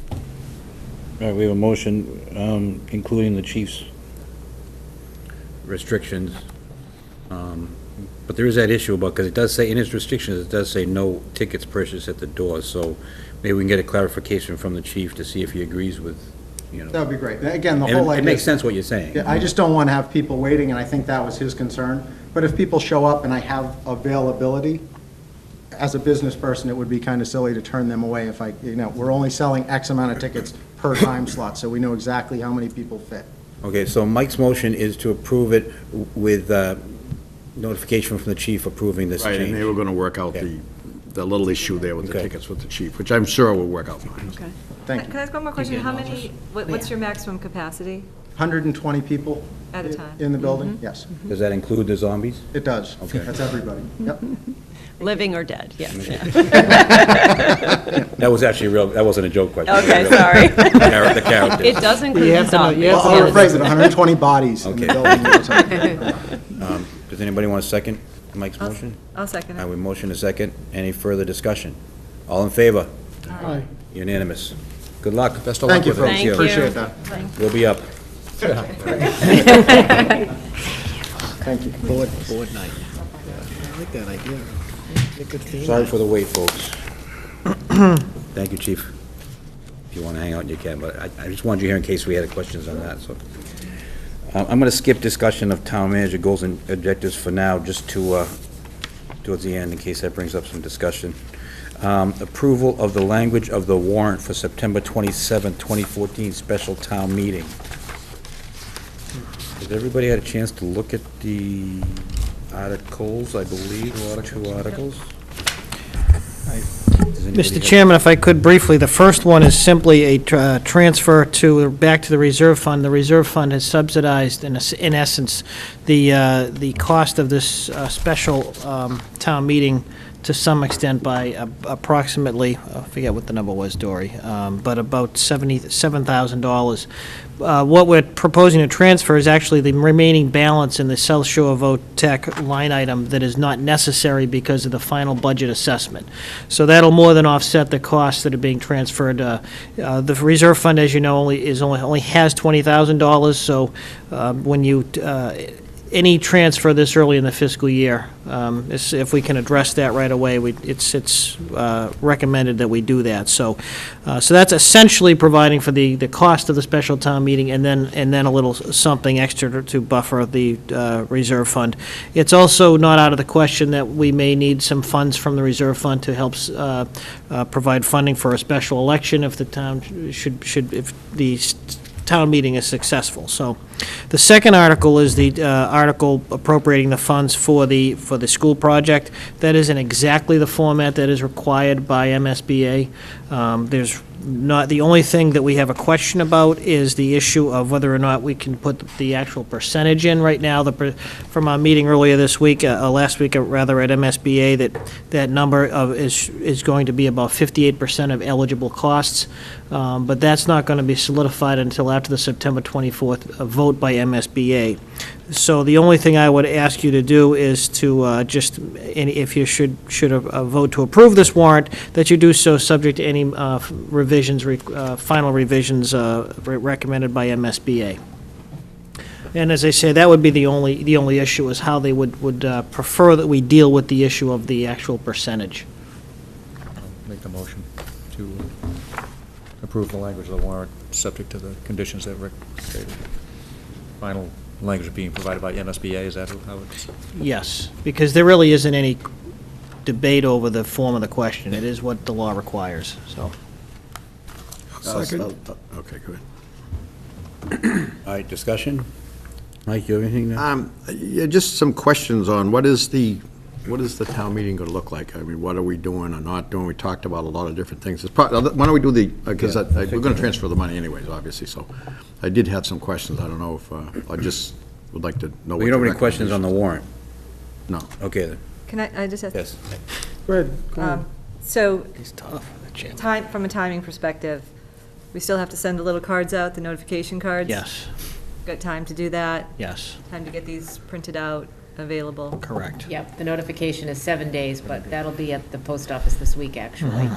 All right, we have a motion, including the chief's restrictions. But there is that issue about, because it does say, in its restrictions, it does say no tickets purchased at the door, so maybe we can get a clarification from the chief to see if he agrees with, you know. That would be great. Again, the And whole idea. it makes sense what you're saying. Yeah, I just don't want to have people waiting, and I think that was his concern. But if people show up and I have availability, as a business person, it would be kind of silly to turn them away if we're only selling X amount of tickets per time slot, so we know exactly how many people fit. Okay, so Mike's motion is to approve it with notification from the chief approving this Right, change. and they were going to work out the little issue there with the Okay. tickets with the chief, which I'm sure will work out fine. Okay. Thank Can I ask one more question? How many, what's your maximum capacity 120 people at a time? in the building, yes. Does that include the zombies? It does. Okay. That's everybody. Yep. Living or dead, yes. That was actually real, that wasn't a joke question. Okay, sorry. The characters. It does include You the have to know- you zombies. have Well, I'll rephrase it, 120 bodies in the Okay. building. Does anybody want a second Mike's motion? I'll second I it. would motion a second. Any further discussion? All in favor? Aye. Unanimous. Good luck. Best of luck Thank you, with it. folks. Thank you. Appreciate that. We'll be up. Thank you. Board night. I like that idea. A good theme. Sorry for the wait, folks. Thank you, chief. If you want to hang out, you can, but I just wanted you here in case we had questions on that, so. I'm going to skip discussion of town manager goals and objectives for now, just to, towards the end, in case that brings up some discussion. Approval of the language of the warrant for September 27, 2014 special town meeting. Has everybody had a chance to look at the articles, I believe, two articles? Does anybody Mr. have- Chairman, if I could briefly, the first one is simply a transfer back to the reserve fund. The reserve fund has subsidized, in essence, the cost of this special town meeting to some extent by approximately, I forget what the number was, Dory, but about $77,000. What we're proposing to transfer is actually the remaining balance in the South Shore VOTEC line item that is not necessary because of the final budget assessment. So that'll more than offset the costs that are being transferred. The reserve fund, as you know, only has $20,000, so when you any transfer this early in the fiscal year, if we can address that right away, it's recommended that we do that. So that's essentially providing for the cost of the special town meeting and then a little something extra to buffer the reserve fund. It's also not out of the question that we may need some funds from the reserve fund to help provide funding for a special election if the town if the town meeting is successful. So the second article is the article appropriating the funds for the school project. That is in exactly the format that is required by MSBA. There's not, the only thing that we have a question about is the issue of whether or not we can put the actual percentage in. Right now, from our meeting earlier this week, last week rather, at MSBA, that number is going to be about 58% of eligible costs, but that's not going to be solidified until after the September 24th vote by MSBA. So the only thing I would ask you to do is to just, if you should vote to approve this warrant, that you do so subject to any revisions, final revisions recommended by MSBA. And as I say, that would be the only issue, is how they would prefer that we deal with the issue of the actual percentage. I'll make the motion to approve the language of the warrant subject to the conditions that Rick stated. Final language being provided by MSBA, is that how it's? Yes, because there really isn't any debate over the form of the question. It is what the law requires, so. Second. Okay, good. All right, discussion? Mike, you have anything? Yeah, just some questions on what is the town meeting going to look like? I mean, what are we doing or not doing? We talked about a lot of different things. Why don't we do because we're going to transfer the money anyways, obviously, so I did have some questions. I don't know if, I just would like to know. We don't have any questions on the warrant? No. Okay, then. Can I just ask? Yes. Go ahead. Go ahead. So, It's tough, the chairman. from a timing perspective, we still have to send the little cards out, the notification cards? Yes, Got time to do that? yes, Time to get these printed out, available? correct. Yep, the notification is 7 days, but that'll be at the post office this week, actually.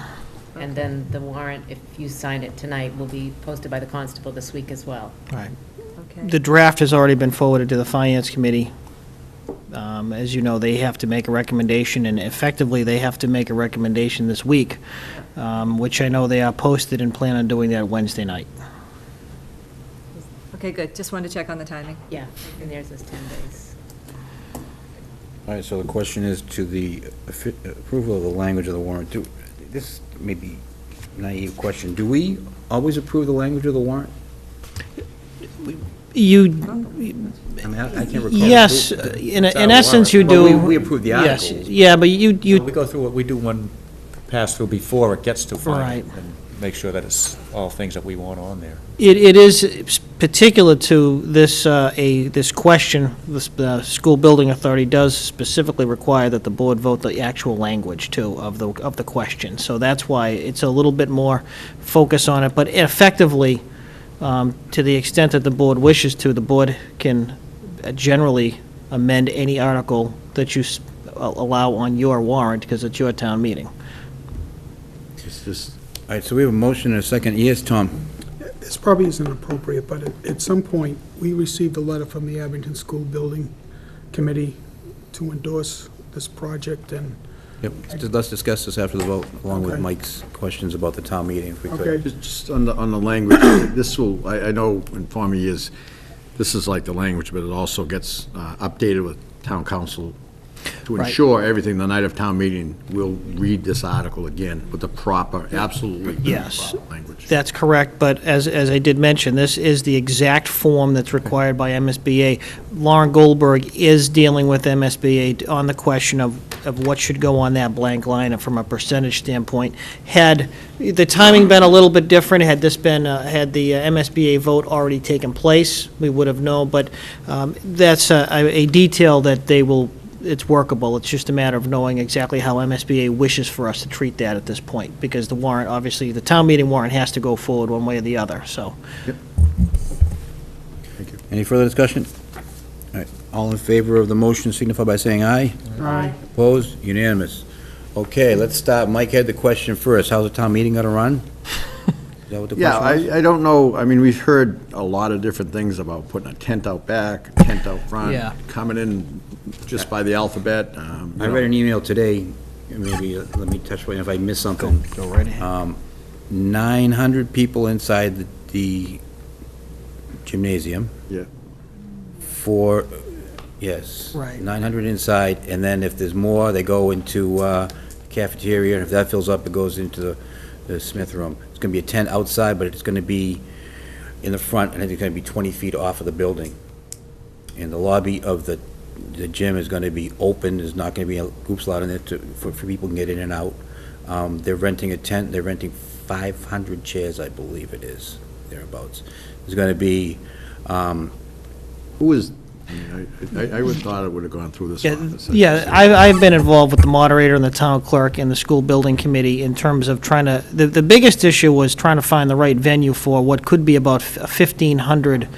And then the warrant, if you sign it tonight, will be posted by the constable this week as well. Right. Okay. The draft has already been forwarded to the Finance Committee. As you know, they have to make a recommendation, and effectively, they have to make a recommendation this week, which I know they are posted and plan on doing that Wednesday night. Okay, good. Just wanted to check on the timing. Yeah, and theirs is 10 days. All right, so the question is to the approval of the language of the warrant. This may be a naive question. Do we always approve the language of the warrant? You, I mean, I can't recall. yes, in essence, you do. Well, we approve the Yes, articles. yeah, but We you, go through what we do one pass-through before it gets to final, Right. and make sure that it's all things that we want on there. it is particular to this, this question, the school building authority does specifically require that the board vote the actual language, too, of the question. So that's why it's a little bit more focus on it, but effectively, to the extent that the board wishes to, the board can generally amend any article that you allow on your warrant, because it's your town meeting. All right, so we have a motion and a second. Yes, Tom? This probably isn't appropriate, but at some point, we received a letter from the Abington School Building Committee to endorse this project, and Yep, let's discuss this after the vote, along with Okay. Mike's questions about the town meeting, if we could. Okay. Just on the language, this will, I know in former years, this is like the language, but it also gets updated with town council to Right. ensure everything, the night of town meeting, we'll read this article again with the proper, absolutely Yes. proper language. That's correct, but as I did mention, this is the exact form that's required by MSBA. Lauren Goldberg is dealing with MSBA on the question of what should go on that blank line, and from a percentage standpoint. Had the timing been a little bit different, had this been, had the MSBA vote already taken place, we would have known, but that's a detail that they will, it's workable. It's just a matter of knowing exactly how MSBA wishes for us to treat that at this point, because the warrant, obviously, the town meeting warrant has to go forward one way or the other, so. Any further discussion? All right, all in favor of the motion signify by saying aye. Aye. Opposed? Unanimous. Okay, let's start. Mike had the question first. How's the town meeting gonna run? Is that what the Yeah, question was? I don't know, I mean, we've heard a lot of different things about putting a tent out back, a tent out front, Yeah. coming in just by the alphabet. I read an email today, maybe, let me touch on if I missed something. Go right ahead. 900 people inside the gymnasium. Yeah. Yes. Right. 900 inside, and then if there's more, they go into cafeteria, and if that fills up, it goes into the Smith room. It's going to be a tent outside, but it's going to be in the front, and it's going to be 20 feet off of the building. And the lobby of the gym is going to be open, there's not going to be groups allowed in it for people to get in and out. They're renting a tent, they're renting 500 chairs, I believe it is, thereabouts. There's going to be, Who is, I would have thought it would have gone through this office. Yeah, I've been involved with the moderator and the town clerk and the school building committee in terms of trying to, the biggest issue was trying to find the right venue for what could be about 1,500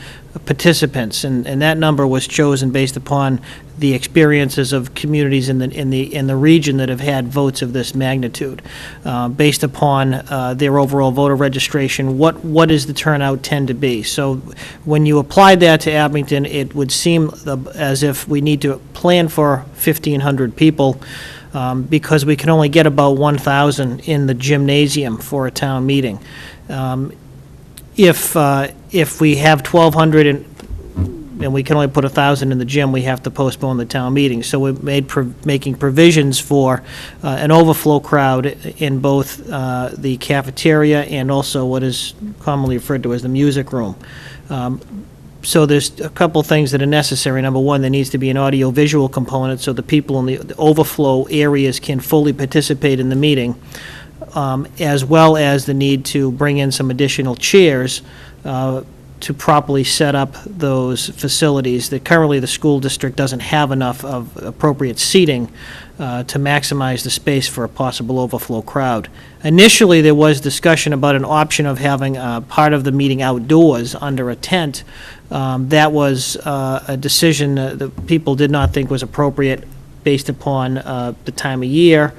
participants, and that number was chosen based upon the experiences of communities in the region that have had votes of this magnitude, based upon their overall voter registration. What does the turnout tend to be? So when you apply that to Abington, it would seem as if we need to plan for 1,500 people, because we can only get about 1,000 in the gymnasium for a town meeting. if we have 1,200 and we can only put 1,000 in the gym, we have to postpone the town meeting. So we're making provisions for an overflow crowd in both the cafeteria and also what is commonly referred to as the music room. So there's a couple things that are necessary. Number one, there needs to be an audio-visual component so the people in the overflow areas can fully participate in the meeting, as well as the need to bring in some additional chairs to properly set up those facilities. That currently the school district doesn't have enough of appropriate seating to maximize the space for a possible overflow crowd. Initially, there was discussion about an option of having part of the meeting outdoors under a tent. That was a decision that people did not think was appropriate based upon the time of year.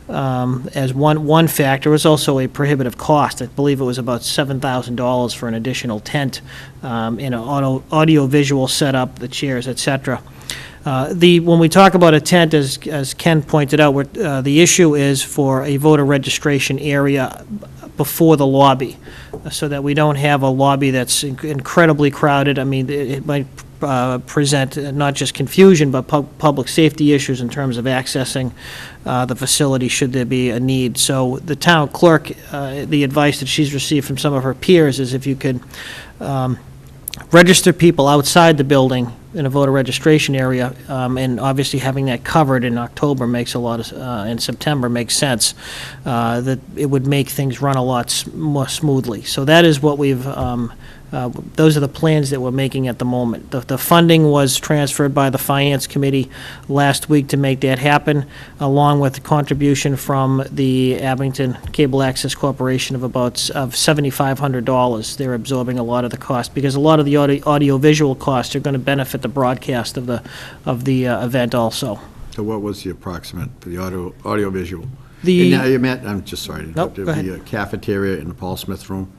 As one factor. It was also a prohibitive cost. I believe it was about $7,000 for an additional tent, in an audio-visual setup, the chairs, et cetera. When we talk about a tent, as Ken pointed out, the issue is for a voter registration area before the lobby, so that we don't have a lobby that's incredibly crowded. I mean, it might present not just confusion, but public safety issues in terms of accessing the facility should there be a need. So the town clerk, the advice that she's received from some of her peers is if you could register people outside the building in a voter registration area, and obviously having that covered in October makes a lot of, in September makes sense, that it would make things run a lot more smoothly. So that is what we've, those are the plans that we're making at the moment. The funding was transferred by the Finance Committee last week to make that happen, along with the contribution from the Abington Cable Access Corporation of about $7,500. They're absorbing a lot of the cost, because a lot of the audio-visual costs are going to benefit the broadcast of the event also. So what was the approximate for the audio-visual? The- And now you meant, I'm just sorry. Nope, go ahead. The cafeteria in the Paul Smith room?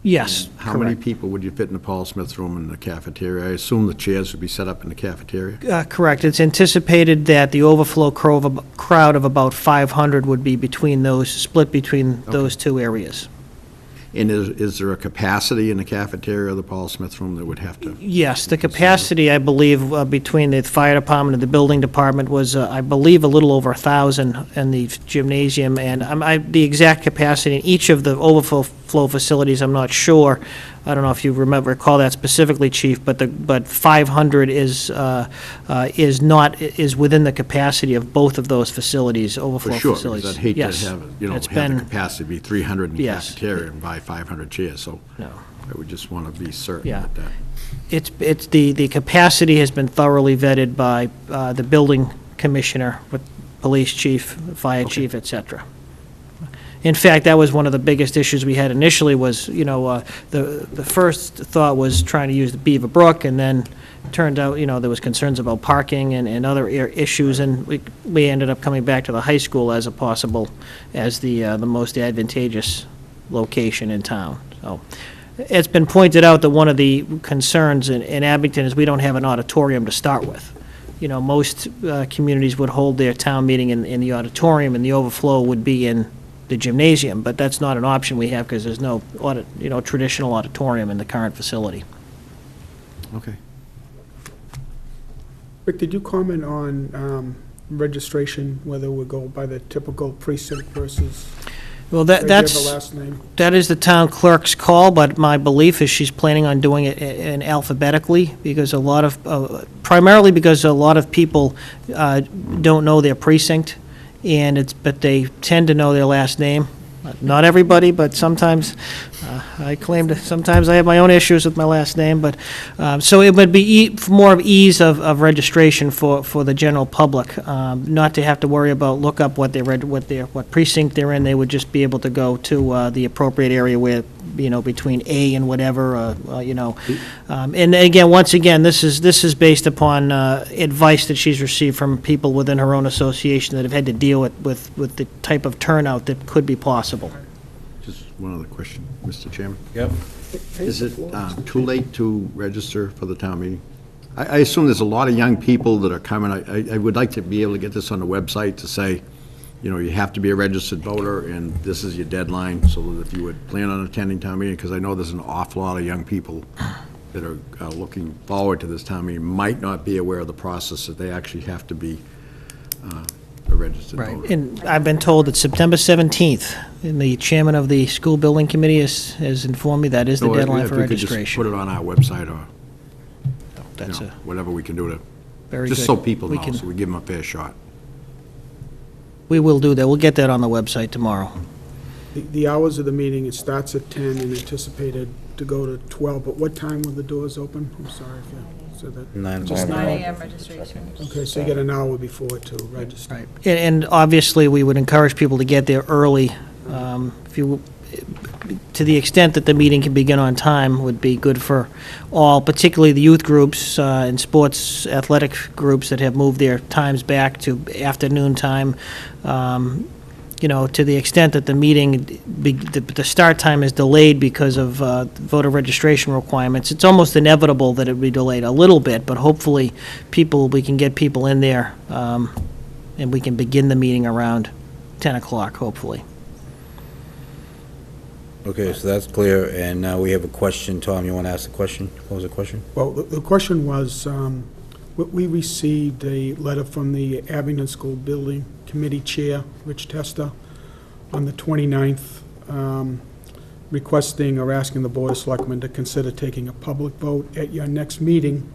Yes, How many correct. people would you fit in the Paul Smith room and the cafeteria? I assume the chairs would be set up in the cafeteria? Correct. It's anticipated that the overflow crowd of about 500 would be between those, split between those two areas. And is there a capacity in the cafeteria of the Paul Smith room that would have to? Yes, the capacity, I believe, between the fire department and the building department was, I believe, a little over 1,000 in the gymnasium, and the exact capacity in each of the overflow facilities, I'm not sure. I don't know if you recall that specifically, Chief, but 500 is within the capacity of both of those facilities, overflow For sure, facilities. because I'd hate to Yes. have, It's have been- the capacity be 300 in the Yes. cafeteria and buy 500 chairs, so No. I would just want to be certain Yeah. that that. It's the capacity has been thoroughly vetted by the building commissioner, with police chief, fire chief, et cetera. In fact, that was one of the biggest issues we had initially was, the first thought was trying to use the Beaver Brook, and then turned out, there was concerns about parking and other issues, and we ended up coming back to the high school as a possible, as the most advantageous location in town. So it's been pointed out that one of the concerns in Abington is we don't have an auditorium to start with. Most communities would hold their town meeting in the auditorium, and the overflow would be in the gymnasium, but that's not an option we have because there's no traditional auditorium in the current facility. Okay. Rick, did you comment on registration, whether we go by the typical precinct versus, Well, do you have the that's, last name? that is the town clerk's call, but my belief is she's planning on doing it in alphabetically, because primarily because a lot of people don't know their precinct, but they tend to know their last name. Not everybody, but sometimes sometimes I have my own issues with my last name, but, so it would be more of ease of registration for the general public, not to have to worry about look up what precinct they're in. They would just be able to go to the appropriate area where, between A and whatever, and again, once again, this is based upon advice that she's received from people within her own association that have had to deal with the type of turnout that could be possible. Just one other question, Mr. Chairman. Yep. Is it too late to register for the town meeting? I assume there's a lot of young people that are coming. I would like to be able to get this on the website to say, you have to be a registered voter, and this is your deadline, so that if you would plan on attending town meeting, because I know there's an awful lot of young people that are looking forward to this town meeting, might not be aware of the process, that they actually have to be a registered Right, voter. and I've been told that September 17th, and the chairman of the school building committee has informed me that is the So deadline if for we could just registration. put it on our website, or, That's whatever we can do to, very just good. so people We know, can- so we give them a fair shot. We will do that. We'll get that on the website tomorrow. The hours of the meeting, it starts at 10 and anticipated to go to 12, but what time will the doors open? I'm sorry if you said that. 9 Just o'clock. 9 a.m. registration. Okay, so you get an hour before to register. Right. And obviously, we would encourage people to get there early. If you, to the extent that the meeting can begin on time, would be good for all, particularly the youth groups and sports athletic groups that have moved their times back to afternoon time. To the extent that the meeting, the start time is delayed because of voter registration requirements, it's almost inevitable that it would be delayed a little bit, but hopefully we can get people in there, and we can begin the meeting around 10 o'clock, hopefully. Okay, so that's clear, and now we have a question. Tom, you want to ask the question? What was the question? Well, the question was, we received a letter from the Abington School Building Committee Chair, Rich Testa, on the 29th, requesting or asking the Board of Selectmen to consider taking a public vote at your next meeting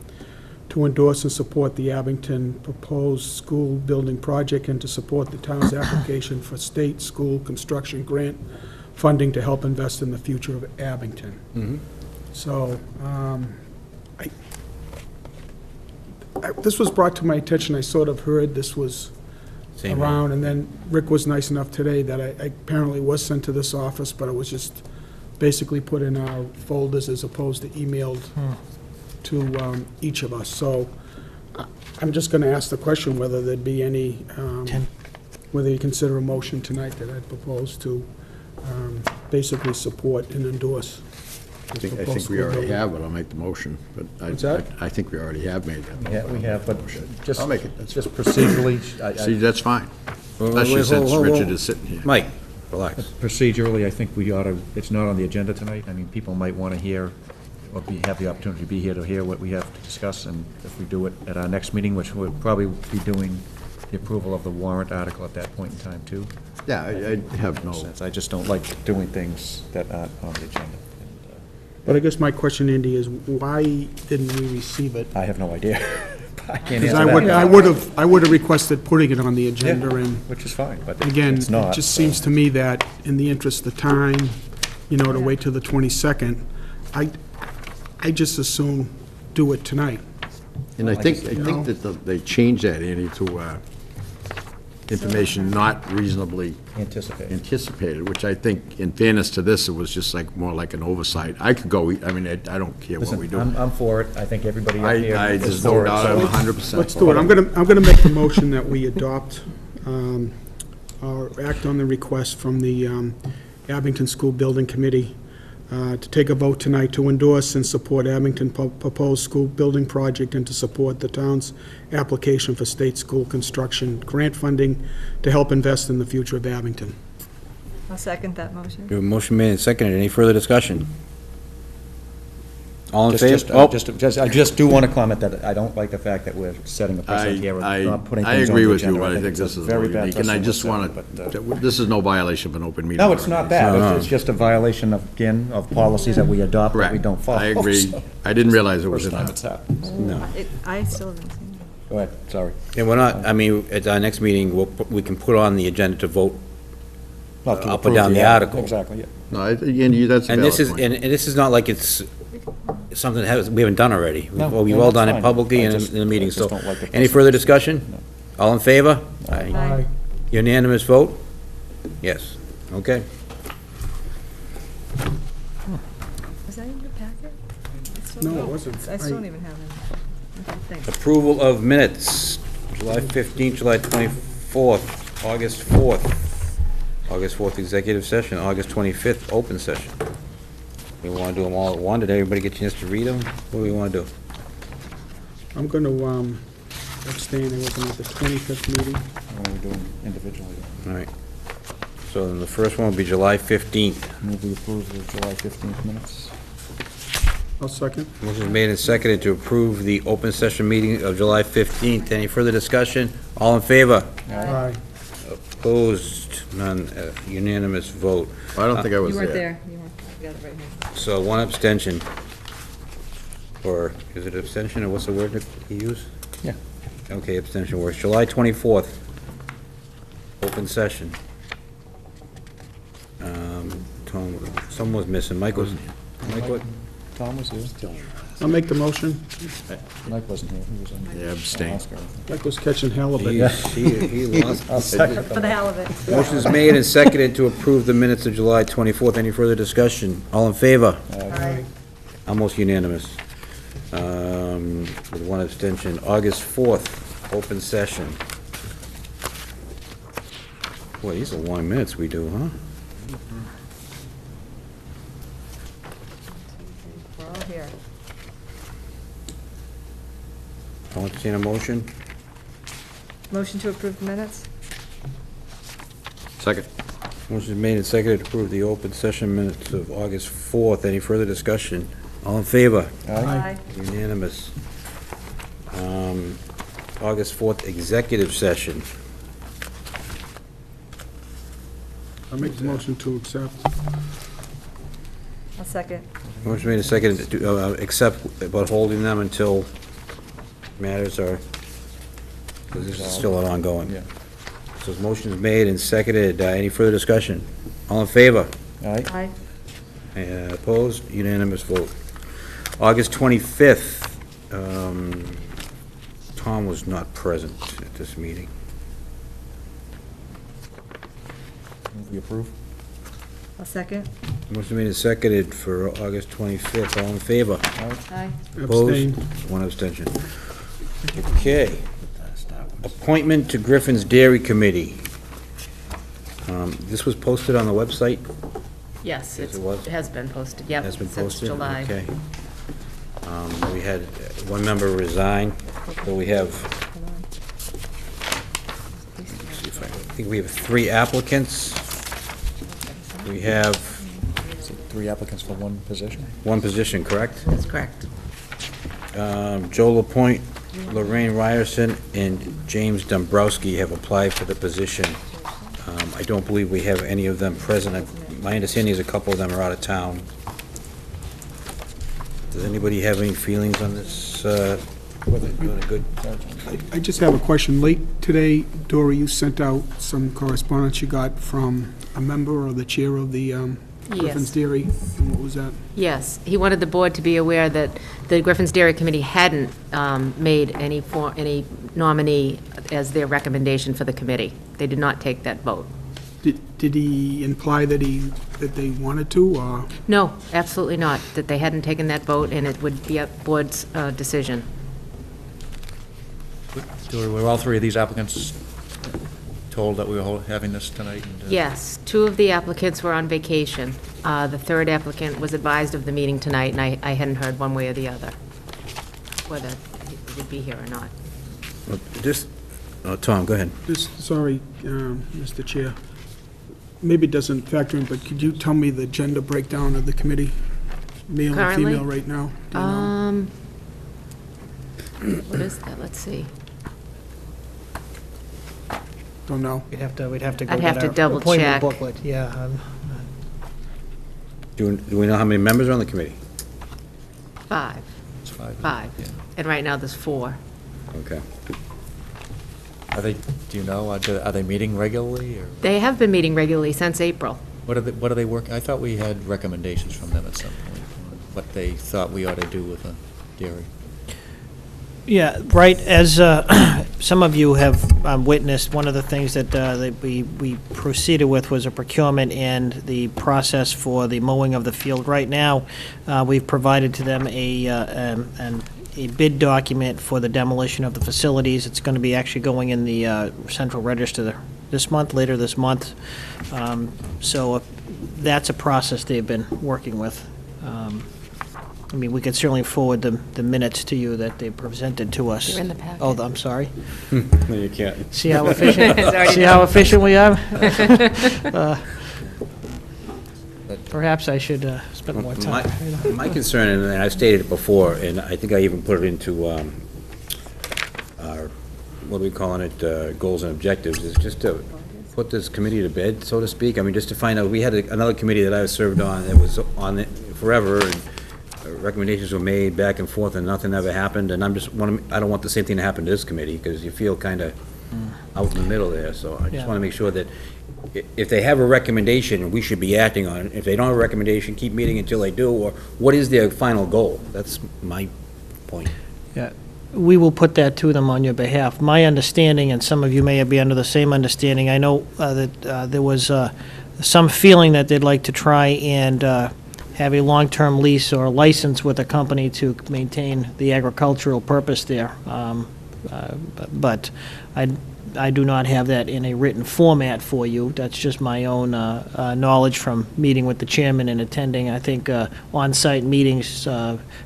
to endorse and support the Abington proposed school building project and to support the town's application for state school construction grant funding to help invest in the future of Abington. Mm-hmm. So, this was brought to my attention, I sort of heard this was Same around, and then Rick was nice enough today that I apparently was sent to this office, but it was just basically put in our folders as opposed to emailed to each of us. So I'm just going to ask the question whether there'd be any, whether you consider a motion tonight that I'd propose to basically support and endorse. I think we already have, but I'll make the motion. But What's that? I think we already have made that. Yeah, we have, but just. I'll make it. Just procedurally, See, that's fine. Wait, Especially wait, since hold. Richard is sitting here. Mike, relax. procedurally, I think we ought to, it's not on the agenda tonight. I mean, people might want to hear, or have the opportunity to be here to hear what we have to discuss, and if we do it at our next meeting, which we'll probably be doing the approval of the warrant article at that point in time, too. Yeah, I have no, Sense. I just don't like doing things that aren't on the agenda. But I guess my question, Andy, is why didn't we receive it? I have no idea. I can't Because answer that. I would have requested putting it on the agenda, Yeah, and which is fine, but again, it's not. it just so. seems to me that in the interest of time, to wait till the 22nd, I just assume do it tonight. and I think that they changed that, Andy, to information not reasonably anticipated, which I think, in fairness to this, it was just more like an oversight. I could go, I mean, I don't care what we do. Listen, I'm for it. I think everybody up here I is there's no for it. doubt, so- I'm 100%. Let's do it. I'm gonna make the motion that we adopt, or act on the request from the Abington School Building Committee to take a vote tonight to endorse and support Abington proposed school building project and to support the town's application for state school construction grant funding to help invest in the future of Abington. I'll second that motion. We have a motion made and seconded. Any further discussion? All in Just- favor? I just do want to comment that I don't like the fact that we're setting a precedent here of not putting I things on agree the with you, agenda. but I think it's a this is a very little bad unique, and I precedent just we're want setting, but, to, this is no violation of an open meeting. No, it's not that. No. It's just a violation of, again, of policies that we adopt that we Correct. don't follow. I agree. So, I didn't realize it was First in time our... it's happened. No. I still haven't seen it. Go ahead, sorry. And we're not, I mean, at our next meeting, we can put on the agenda to vote Not to up or approve down the article. Exactly, yeah. No, Andy, that's a And this valid is, point. and this is not like it's something that we haven't done already. No, We've no, all that's done it fine. publicly I and just- in the meeting, I just so. don't like the Any precedent. further discussion? No. All in favor? Aye. Unanimous vote? Yes. Okay. Was that in your packet? No, it wasn't. I still don't even have it. Okay, thanks. Approval of minutes, July 15th, July 24th, August 4th, August 4th executive session, August 25th open session. We want to do them all at one? Did everybody get a chance to read them? What do we want to do? I'm gonna abstain, I wasn't at the 25th meeting. What are we doing individually? All right. So then the first one will be July 15th. Move we approve the July 15th minutes. I'll second. Motion is made and seconded to approve the open session meeting of July 15th. Any further discussion? All in favor? Aye. Opposed? None. Unanimous vote. I don't think I was You there. weren't there. You weren't, I got it right here. So one abstention. Or is it abstention, or what's the word that you use? Yeah. Okay, abstention works. July 24th, open session. Tom, someone was missing. Mike was, Mike, what? Tom was here. I'll make the motion. Mike wasn't here. He was on. Yeah, abstain. Oscar. Mike was catching halibut. He lost. For the hell of it. Motion is made and seconded to approve the minutes of July 24th. Any further discussion? All in favor? Aye. Almost unanimous. With one abstention. August 4th, open session. Boy, these are long minutes we do, huh? We're all here. I'll entertain a motion. Motion to approve the minutes? Second. Motion is made and seconded to approve the open session minutes of August 4th. Any further discussion? All in favor? Aye. Unanimous. August 4th, executive session. I'll make the motion to accept. I'll second. Motion made and seconded to accept, but holding them until matters are, because this is still an ongoing. Yeah. So the motion is made and seconded. Any further discussion? All in favor? Aye. Opposed? Unanimous vote. August 25th, Tom was not present at this meeting. Move we approve. I'll second. Motion made and seconded for August 25th. All in favor? Aye. Opposed? Abstain. One abstention. Okay. Appointment to Griffin's Dairy Committee. This was posted on the website? Yes, Yes, it was. it has been posted, yep, Has been since posted? July. Okay. We had one member resign, so we have, let's see if I think we have 3 applicants. We have Is it 3 applicants for 1 position? 1 position, correct? That's correct. Joe Lapointe, Lorraine Ryerson, and James Dombrowski have applied for the position. I don't believe we have any of them present. My understanding is a couple of them are out of town. Does anybody have any feelings on this? Good. I just have a question. Late today, Dory, you sent out some correspondence you got from a member or the chair of the Griffin's Yes. Dairy. And what was that? Yes, he wanted the board to be aware that the Griffin's Dairy Committee hadn't made any nominee as their recommendation for the committee. They did not take that vote. Did he imply that they wanted to, or? No, absolutely not, that they hadn't taken that vote, and it would be a board's decision. Were all 3 of these applicants told that we were having this tonight? And, Yes, 2 of the applicants were on vacation. The 3rd applicant was advised of the meeting tonight, and I hadn't heard one way or the other, whether he would be here or not. Tom, go ahead. Sorry, Mr. Chair. Maybe it doesn't factor in, but could you tell me the gender breakdown of the committee? Male and Currently? female right now? Do you know? What is that? Let's see. Don't know. We'd have to go I'd have get to our double appointment check. booklet, yeah. Do we know how many members are on the committee? 5. It's 5. 5. Yeah. And right now, there's 4. Okay. Do you know, are they meeting regularly, or They have been meeting regularly since April. what are they working? I thought we had recommendations from them at some point, on what they thought we ought to do with the dairy. Yeah, right, as some of you have witnessed, one of the things that we proceeded with was a procurement and the process for the mowing of the field. Right now, we've provided to them a bid document for the demolition of the facilities. It's going to be actually going in the Central Register later this month. So that's a process they've been working with. I mean, we could certainly forward the minutes to you that they presented to us. They're in the packet. Oh, I'm sorry. No, you can't. See how efficient, It's already see how efficient we are? Perhaps I should spend more time. My concern, and I've stated it before, and I think I even put it into our, what are we calling it, goals and objectives, is just to put this committee to bed, so to speak. I mean, just to find out, we had another committee that I served on that was on it forever, and recommendations were made back and forth, and nothing ever happened, and I don't want the same thing to happen to this committee, because you feel kind of out in the middle there, so I just Yeah. want to make sure that if they have a recommendation, we should be acting on it. If they don't have a recommendation, keep meeting until they do, or what is their final goal? That's my point. Yeah, we will put that to them on your behalf. My understanding, and some of you may be under the same understanding, I know that there was some feeling that they'd like to try and have a long-term lease or license with a company to maintain the agricultural purpose there. But I do not have that in a written format for you. That's just my own knowledge from meeting with the chairman and attending, I think, on-site meetings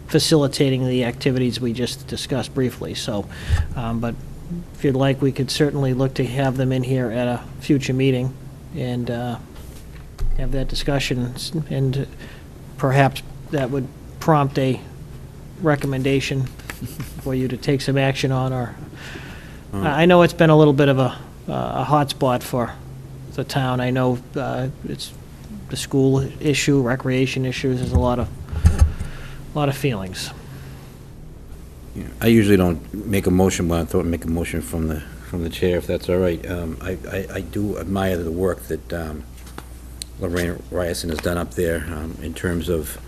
facilitating the activities we just discussed briefly. So, but if you'd like, we could certainly look to have them in here at a future meeting and have that discussion, and perhaps that would prompt a recommendation for you to take some action on, or I know it's been a little bit of a hot spot for the town. I know it's the school issue, recreation issues, there's a lot of feelings. I usually don't make a motion, but I thought I'd make a motion from the chair, if that's all right. I do admire the work that Lorraine Ryerson has done up there in terms of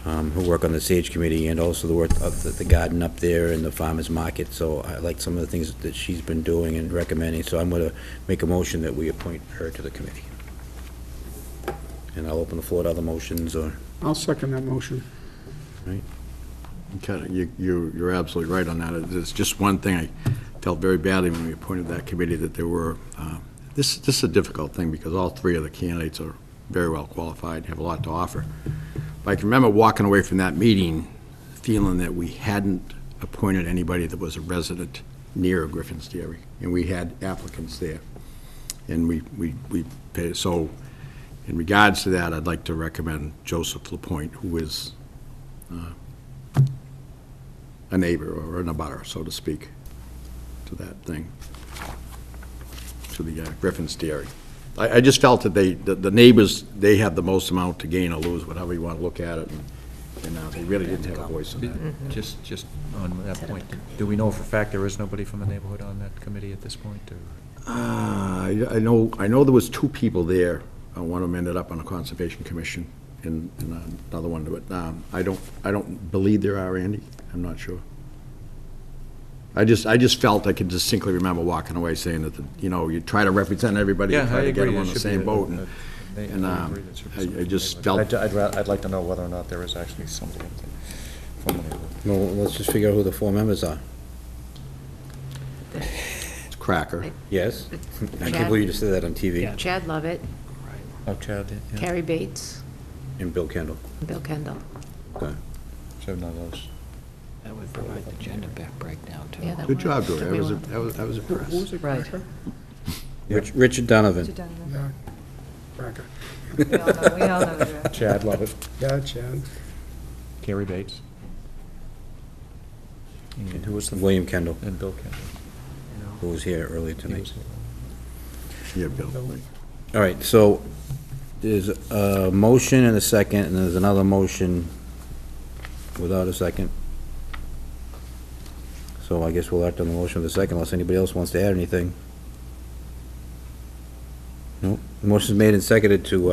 her work on the Sage Committee, and also the work of the garden up there and the farmer's market. So I like some of the things that she's been doing and recommending, so I'm going to make a motion that we appoint her to the committee. And I'll open the floor to other motions, or, I'll second that motion. right? Okay, you're absolutely right on that. It's just one thing I felt very badly when we appointed that committee, that there were, this is a difficult thing, because all three of the candidates are very well qualified, have a lot to offer. But I can remember walking away from that meeting feeling that we hadn't appointed anybody that was a resident near Griffin's Dairy, and we had applicants there. And we paid, so in regards to that, I'd like to recommend Joseph Lapointe, who is a neighbor or an abutter, so to speak, to that thing, to the Griffin's Dairy. I just felt that the neighbors, they have the most amount to gain or lose, whatever you want to look at it, and they really didn't have a voice in that. Just on that point, do we know for a fact there is nobody from the neighborhood on that committee at this point, or? I know there was two people there. One of them ended up on a Conservation Commission, and another one, but I don't believe there are, Andy. I'm not sure. I just felt, I could distinctly remember walking away saying that, you try to represent everybody, Yeah, try I to get agree. them on There the should be same boat, and I just felt. I'd like to know whether or not there is actually somebody from the neighborhood. Well, let's just figure out who the four members are. It's Cracker. Yes? I can't believe you just said that on TV. Chad Lovett, Oh, Chad, yeah. Carrie Bates, And Bill Kendall. and Bill Kendall. Okay. So none of those. That would provide the gender breakdown, too. Yeah, that Good would- job, Dory. that I we was want. I was impressed. Right. Richard Donovan. Yeah, Cracker. We all know that. Chad Lovett, Yeah, Chad. Carrie Bates, And who was the? William Kendall, and Bill Kendall. who was here earlier He tonight. was here. Yeah, Bill. All right, so there's a motion and a second, and there's another motion without a second. So I guess we'll act on the motion with a second, unless anybody else wants to add anything. No, the motion's made and seconded to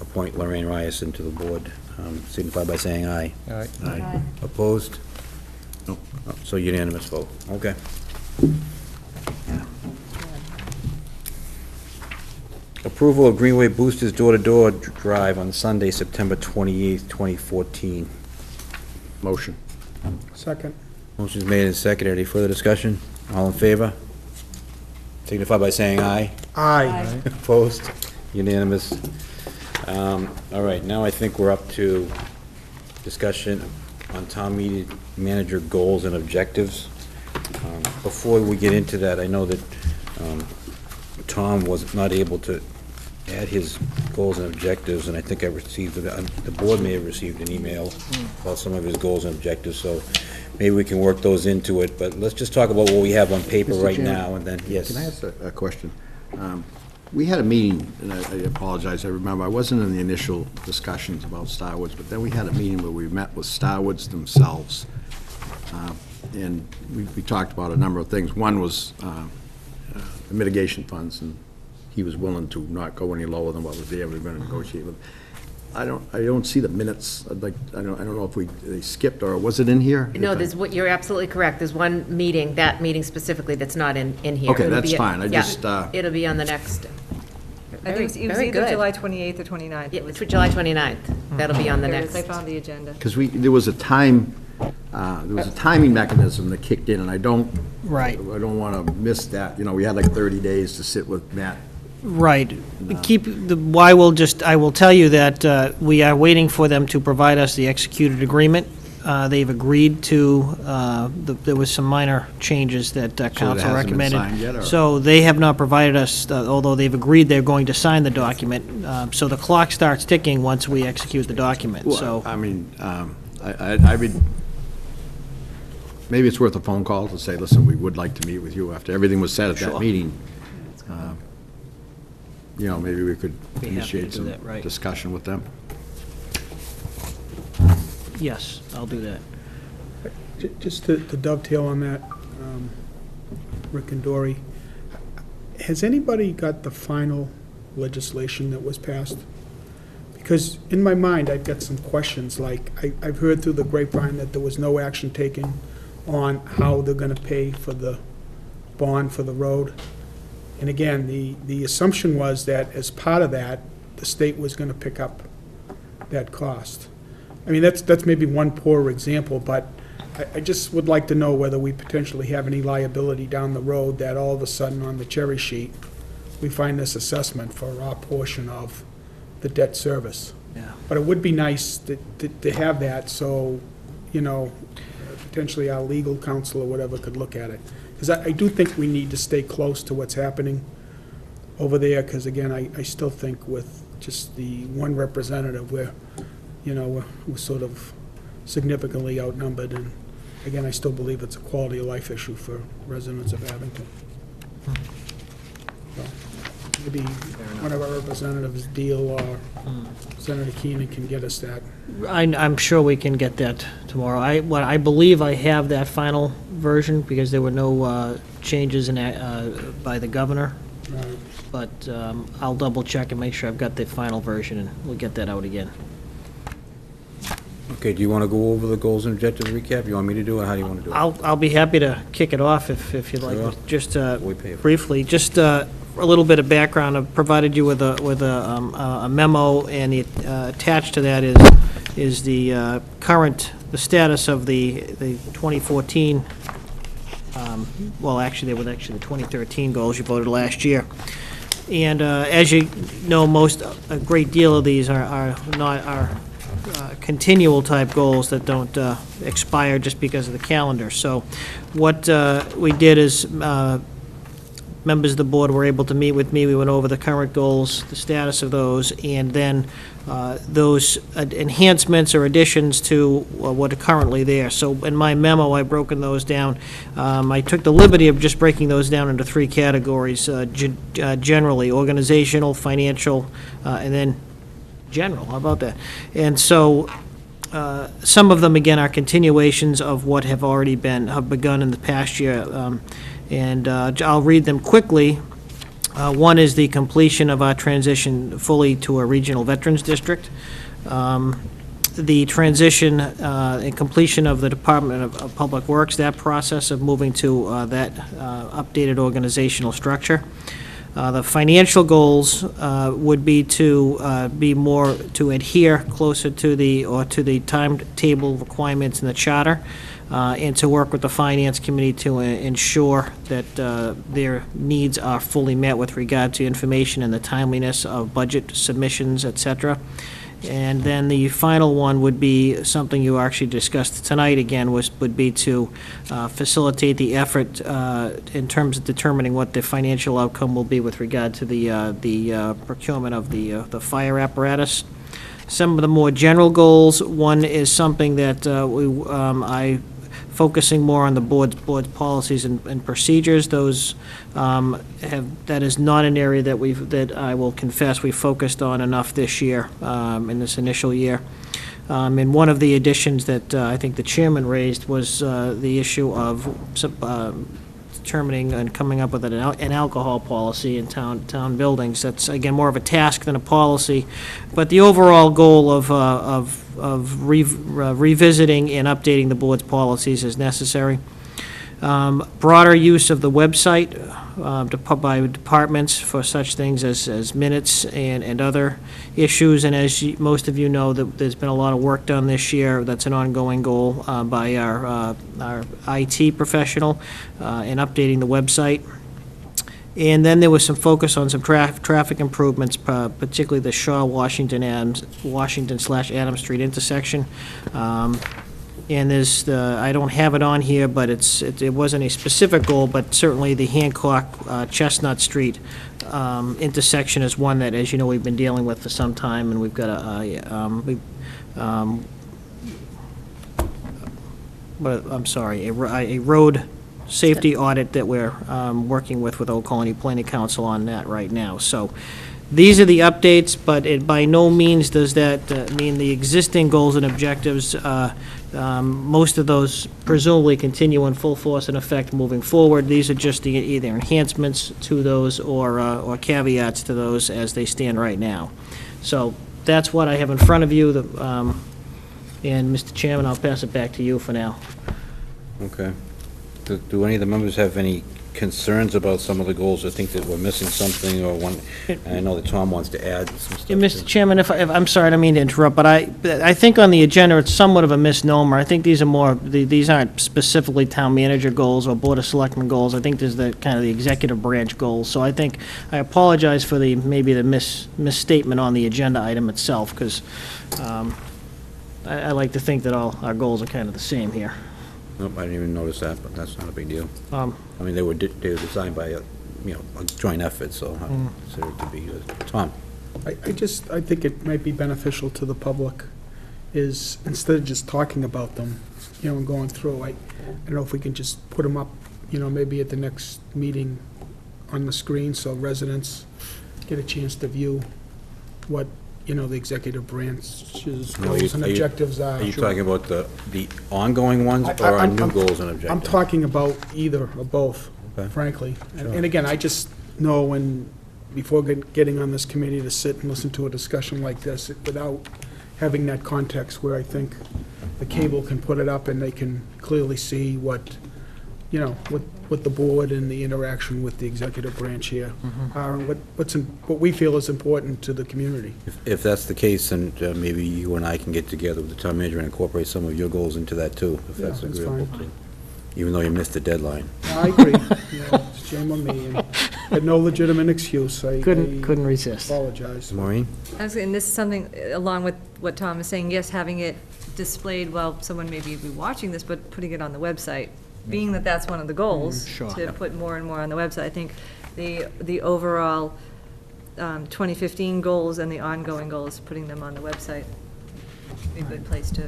appoint Lorraine Ryerson to the board. Signify by saying aye. All right. Aye. Opposed? No. Oh, so unanimous vote, okay. Approval of Greenway Boosters door-to-door drive on Sunday, September 28th, 2014. Motion. Second. Motion's made and seconded. Any further discussion? All in favor? Signify by saying aye. Aye. Opposed? Unanimous. All right, now I think we're up to discussion on town meeting manager goals and objectives. Before we get into that, I know that Tom was not able to add his goals and objectives, and I think I received, the board may have received an email about some of his goals and objectives, so maybe we can work those into it, but let's just talk about what we have on paper Mr. right Chairman, now, and then, yes. Can I ask a question? We had a meeting, and I apologize, I remember, I wasn't in the initial discussions about Starwoods, but then we had a meeting where we met with Starwoods themselves, and we talked about a number of things. One was the mitigation funds, and he was willing to not go any lower than what was there, we were going to negotiate with. I don't see the minutes, I don't know if they skipped, or was it in here? No, you're absolutely correct. There's one meeting, that meeting specifically, that's not in here. Okay, It'll that's be- fine. I yeah, just, It'll be on the next. I think it was Very either good. July 28th or 29th. Yeah, it's July 29th. That'll be on the There it is. next. I found the agenda. Because there was a timing mechanism that kicked in, and I don't Right. want to miss that. You know, we had like 30 days to sit with Matt. Right. I will tell you that we are waiting for them to provide us the executed agreement. They've agreed to, there was some minor changes that council hasn't been recommended. signed yet, or? So they have not provided us, although they've agreed they're going to sign the document. So the clock starts ticking once we execute the document, so. I mean, I would, maybe it's worth a phone call to say, listen, we would like to meet with you after everything was said at that Sure. meeting. You know, maybe we could Be happy to initiate do some that, right. discussion with them. Yes, I'll do that. Just to dovetail on that, Rick and Dory, has anybody got the final legislation that was passed? Because in my mind, I've got some questions, like, I've heard through the grapevine that there was no action taken on how they're gonna pay for the bond for the road. And again, the assumption was that as part of that, the state was gonna pick up that cost. I mean, that's maybe one poor example, but I just would like to know whether we potentially have any liability down the road that all of a sudden on the cherry sheet, we find this assessment for our portion of the debt service. Yeah. But it would be nice to have that, so, you know, potentially our legal counsel or whatever could look at it. Because I do think we need to stay close to what's happening over there, because again, I still think with just the one representative, we're sort of significantly outnumbered, and again, I still believe it's a quality of life issue for residents of Abington. So, maybe one of our representatives, Deal or Senator Keenan, can get us that. I'm sure we can get that tomorrow. I believe I have that final version, because there were no changes by the governor, but I'll double check and make sure I've got the final version, and we'll get that out again. Okay, do you want to go over the goals and objectives recap? You want me to do it, or how do you want to do it? I'll be happy to kick it off if you'd Sure. like. Just We pay for it. briefly, just a little bit of background. I've provided you with a memo, and attached to that is the the status of the 2014, well, actually, they were actually the 2013 goals you voted last year. And as you know, a great deal of these are continual type goals that don't expire just because of the calendar. So what we did is, members of the board were able to meet with me. We went over the current goals, the status of those, and then those enhancements or additions to what are currently there. So in my memo, I've broken those down. I took the liberty of just breaking those down into three categories, generally, organizational, financial, and then general. How about that? And so some of them, again, are continuations of what have begun in the past year. And I'll read them quickly. One is the completion of our transition fully to a regional veterans district. The transition and completion of the Department of Public Works, that process of moving to that updated organizational structure. The financial goals would be to be more, to adhere closer to the timetable requirements in the charter, and to work with the Finance Committee to ensure that their needs are fully met with regard to information and the timeliness of budget submissions, et cetera. And then the final one would be something you actually discussed tonight again, would be to facilitate the effort in terms of determining what the financial outcome will be with regard to the procurement of the fire apparatus. Some of the more general goals, one is something that focusing more on the board's policies and procedures. Those that is not an area that I will confess we focused on enough this year, in this initial year. And one of the additions that I think the chairman raised was the issue of determining and coming up with an alcohol policy in town buildings. That's, again, more of a task than a policy, but the overall goal of revisiting and updating the board's policies is necessary. Broader use of the website by departments for such things as minutes and other issues, and as most of you know, there's been a lot of work done this year. That's an ongoing goal by our IT professional in updating the website. And then there was some focus on some traffic improvements, particularly the Washington/Adams Street intersection. And there's I don't have it on here, but it wasn't a specific goal, but certainly the Hancock-Chestnut Street intersection is one that, as you know, we've been dealing with for some time, and we've got a road safety audit that we're working with Old Colony Planning Council on that right now. So these are the updates, but it by no means does that mean the existing goals and objectives, most of those presumably continue in full force and effect moving forward. These are just either enhancements to those or caveats to those as they stand right now. So that's what I have in front of you. And Mr. Chairman, I'll pass it back to you for now. Okay. Do any of the members have any concerns about some of the goals, or think that we're missing something, or one? I know that Tom wants to add some stuff. Yeah, Mr. Chairman, if I'm sorry, I don't mean to interrupt, but I think on the agenda, it's somewhat of a misnomer. I think these are these aren't specifically town manager goals or Board of Selectmen goals. I think there's the kind of the executive branch goals. So I apologize for maybe the misstatement on the agenda item itself, because I like to think that all our goals are kind of the same here. Nope, I didn't even notice that, but that's not a big deal. I mean, they were designed by a joint effort, so I consider it to be good. Tom? I think it might be beneficial to the public is, instead of just talking about them, and going through, I don't know if we can just put them up, maybe at the next meeting on the screen, so residents get a chance to view what, the executive branch's goals and objectives are. Are you talking about the ongoing ones, or our new goals and objectives? I'm talking about either or both, Okay. frankly. Sure. And again, I just know before getting on this committee, to sit and listen to a discussion like this without having that context where I think the cable can put it up and they can clearly see what the board and the interaction with the executive branch here are, and what we feel is important to the community. If that's the case, then maybe you and I can get together with the town manager and incorporate some of your goals into that too, if that's that's agreeable fine. to, even though you missed the deadline. I agree. Shame on me. And had no legitimate excuse. I Couldn't resist. apologize. Maureen? And this is something, along with what Tom is saying, yes, having it displayed while someone may be watching this, but putting it on the website, being that that's one of the goals, Sure. to put more and more on the website. I think the overall 2015 goals and the ongoing goals, putting them on the website, be a good place to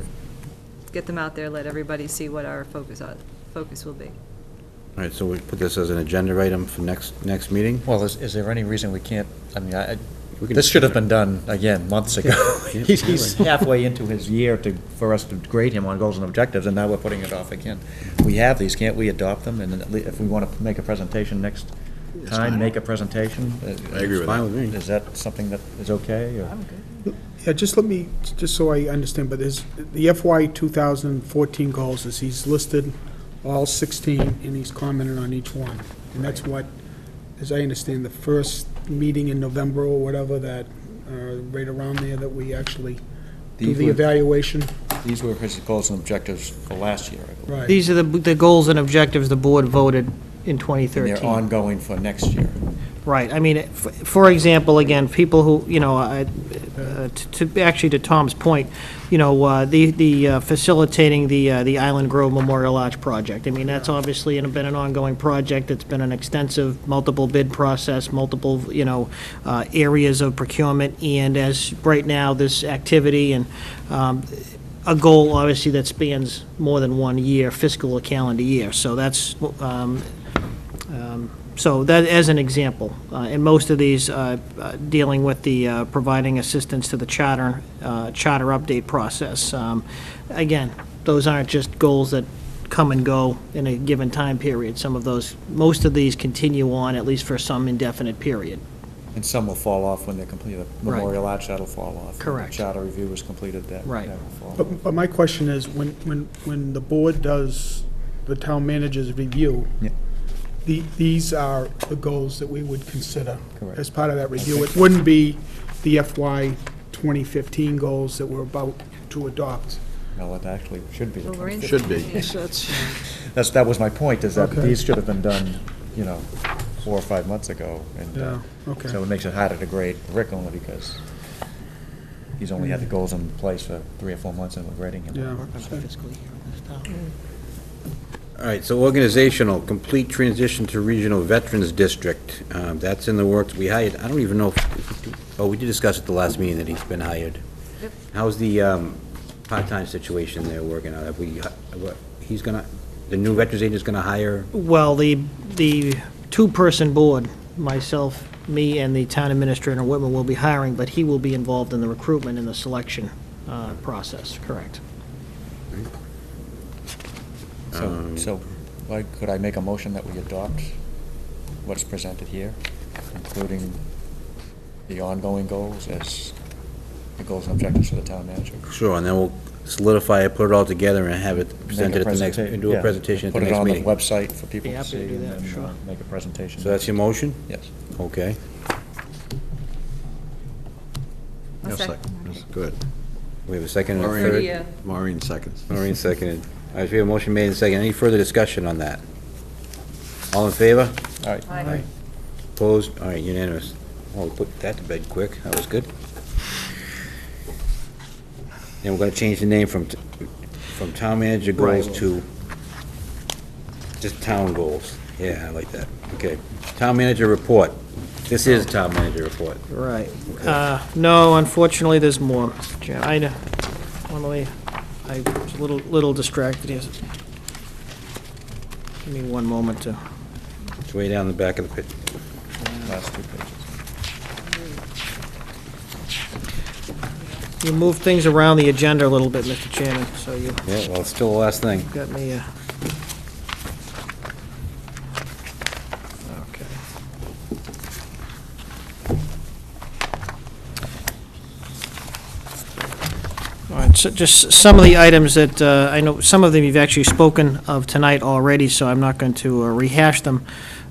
get them out there, let everybody see what our focus will be. All right, so we put this as an agenda item for next meeting? Well, is there any reason we can't, I mean, We can this just- should have been done, again, months ago. Yeah, He's halfway into his year for us to grade him on goals and objectives, and now we're putting it off again. We have these, can't we adopt them? And if we want to make a presentation next time, make a presentation? I agree with Fine with me. Is that something that is okay, or? Yeah, just so I understand, but the FY 2014 goals is he's listed all 16, and he's commented on each one. And that's what, as I understand, the first meeting in November or whatever, that, right around there, that we actually do the evaluation. These were his goals and objectives for last year, I believe. Right. These are the goals and objectives the board voted in And 2013. they're ongoing for next year. Right, I mean, for example, again, people who, to Tom's point, the facilitating the Island Grove Memorial Arch project. I mean, that's obviously been an ongoing project. It's been an extensive, multiple bid process, multiple, areas of procurement, and as, right now, this activity and a goal, obviously, that spans more than 1 year, fiscal or calendar year. So that's, so that, as an example, and most of these dealing with the providing assistance to the charter update process. Again, those aren't just goals that come and go in a given time period. Most of these continue on, at least for some indefinite period. And some will fall off when they're completed. The Right. Memorial Arch, that'll fall off. Correct. The charter review is completed, that Right. will fall off. But my question is, when the board does the town manager's review, Yeah. these are the goals that we would consider Correct. as part of that review. It wouldn't be the FY 2015 goals that we're about to adopt. Well, it actually should be the Well, we're in- 2015. Should be. That was my point, is that Okay. these should have been done, 4 or 5 months ago. And Yeah, okay. so it makes it harder to grade Rick only because he's only had the goals in place for 3 or 4 months and we're grading him. Yeah. All right, so organizational, complete transition to regional veterans district. That's in the works. We hired, I don't even know we did discuss at the last meeting that he's been hired. Yep. How's the part-time situation there working out? The new veterans agent's gonna hire? Well, the two-person board, myself, me, and the town administrator, Whitman, will be hiring, but he will be involved in the recruitment and the selection process, correct? So, could I make a motion that we adopt what's presented here, including the ongoing goals as the goals and objectives for the town manager? Sure, and then we'll solidify it, put it all together, and have it presented at the next, and do a Yeah, presentation at the next meeting. Put it on the website for people Be to happy to see, do and that, then sure. make a presentation. So that's your motion? Yes. Okay. I'll second. That's good. We have a second and a Maureen. third. Yeah. Maureen seconds. Maureen seconded. All right, so we have a motion made and seconded. Any further discussion on that? All in favor? All right. Aye. Opposed? All right, unanimous. Oh, we put that to bed quick. That was good. And we're gonna change the name from town manager goals Right. to just town goals. Yeah, I like that. Okay. Town manager report. This is town manager report. Right. No, unfortunately, there's more, Mr. Chair. I was a little distracted here. Give me one moment to... It's way down the back of the pit. Last 2 pages. You moved things around the agenda a little bit, Mr. Chairman, so you Yeah, well, it's still the last thing. got me, okay. All right, so just some of the items that, I know, some of them you've actually spoken of tonight already, so I'm not going to rehash them.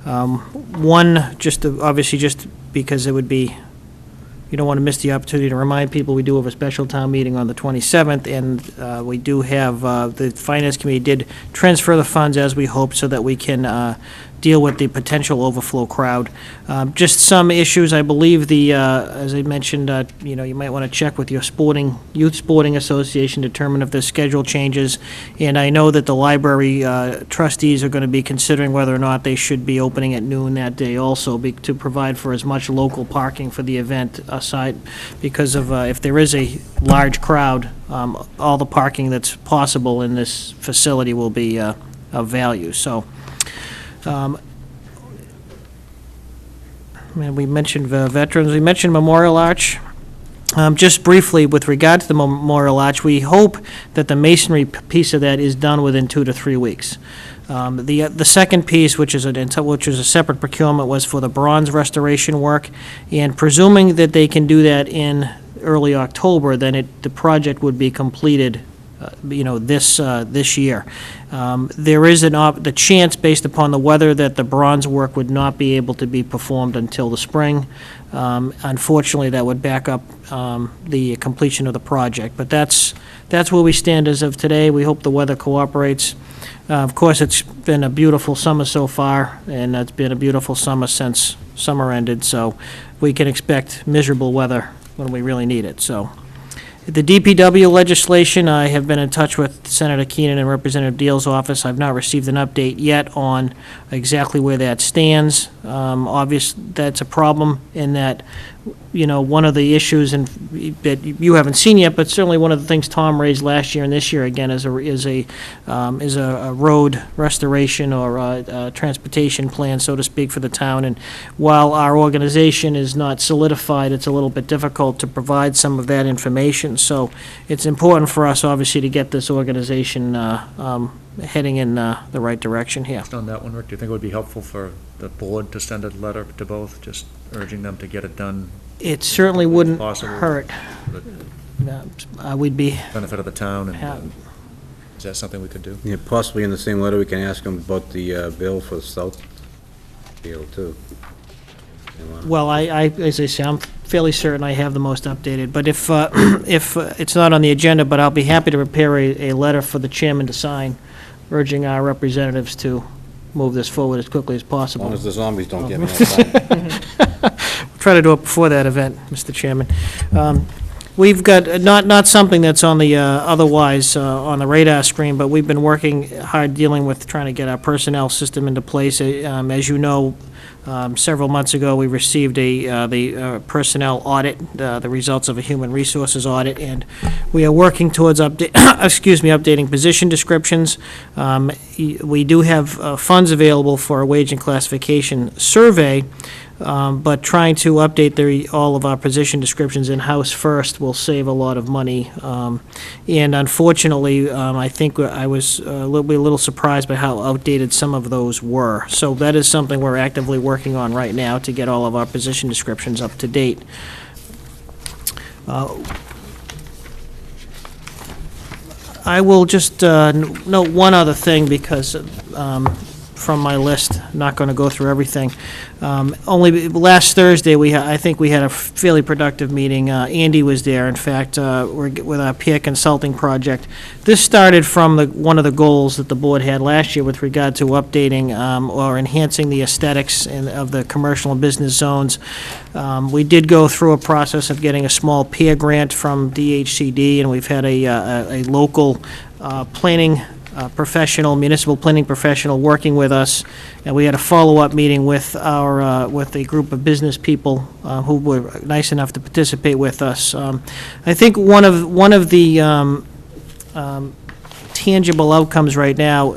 One, obviously, just because it would be, you don't want to miss the opportunity to remind people, we do have a special town meeting on the 27th, and we do have, the Finance Committee did transfer the funds as we hoped so that we can deal with the potential overflow crowd. Just some issues, I believe as I mentioned, you might want to check with your youth sporting association, determine if there's schedule changes. And I know that the library trustees are going to be considering whether or not they should be opening at noon that day also to provide for as much local parking for the event aside, because of, if there is a large crowd, all the parking that's possible in this facility will be of value. So, and we mentioned veterans, we mentioned Memorial Arch. Just briefly, with regard to the Memorial Arch, we hope that the masonry piece of that is done within 2 to 3 weeks. The second piece, which is a separate procurement, was for the bronze restoration work, and presuming that they can do that in early October, then the project would be completed this year. There is the chance, based upon the weather, that the bronze work would not be able to be performed until the spring. Unfortunately, that would back up the completion of the project. But that's where we stand as of today. We hope the weather cooperates. Of course, it's been a beautiful summer so far, and it's been a beautiful summer since summer ended, so we can expect miserable weather when we really need it. So, the DPW legislation, I have been in touch with Senator Keenan and Representative Deal's office. I've not received an update yet on exactly where that stands. Obviously, that's a problem in that, one of the issues that you haven't seen yet, but certainly one of the things Tom raised last year and this year again is a road restoration or a transportation plan, so to speak, for the town. And while our organization is not solidified, it's a little bit difficult to provide some of that information. So it's important for us, obviously, to get this organization heading in the right direction here. On that one, Rick, do you think it would be helpful for the board to send a letter to both, just urging them to get it done? It certainly wouldn't Possible. hurt. We'd be, Benefit of the town, and is that something we could do? Yeah, possibly in the same letter, we can ask them about the bill for the South deal, too. well, as I say, I'm fairly certain I have the most updated, but if it's not on the agenda, but I'll be happy to prepare a letter for the chairman to sign, urging our representatives to move this forward as quickly as As possible. long as the zombies don't get me outside. Try to do it before that event, Mr. Chairman. We've got, not something that's on the, otherwise, on the radar screen, but we've been working hard dealing with trying to get our personnel system into place. As you know, several months ago, we received the personnel audit, the results of a human resources audit, and we are working towards updating position descriptions. We do have funds available for a wage and classification survey, but trying to update all of our position descriptions in-house first will save a lot of money. And unfortunately, I think I was a little surprised by how outdated some of those were. So that is something we're actively working on right now to get all of our position descriptions up to date. I will just note one other thing because from my list, not going to go through everything. Only last Thursday, I think we had a fairly productive meeting. Andy was there. In fact, with our peer consulting project. This started from one of the goals that the board had last year with regard to updating or enhancing the aesthetics of the commercial and business zones. We did go through a process of getting a small peer grant from DHCD, and we've had a local planning professional, municipal planning professional working with us, and we had a follow-up meeting with with a group of business people who were nice enough to participate with us. I think one of the tangible outcomes right now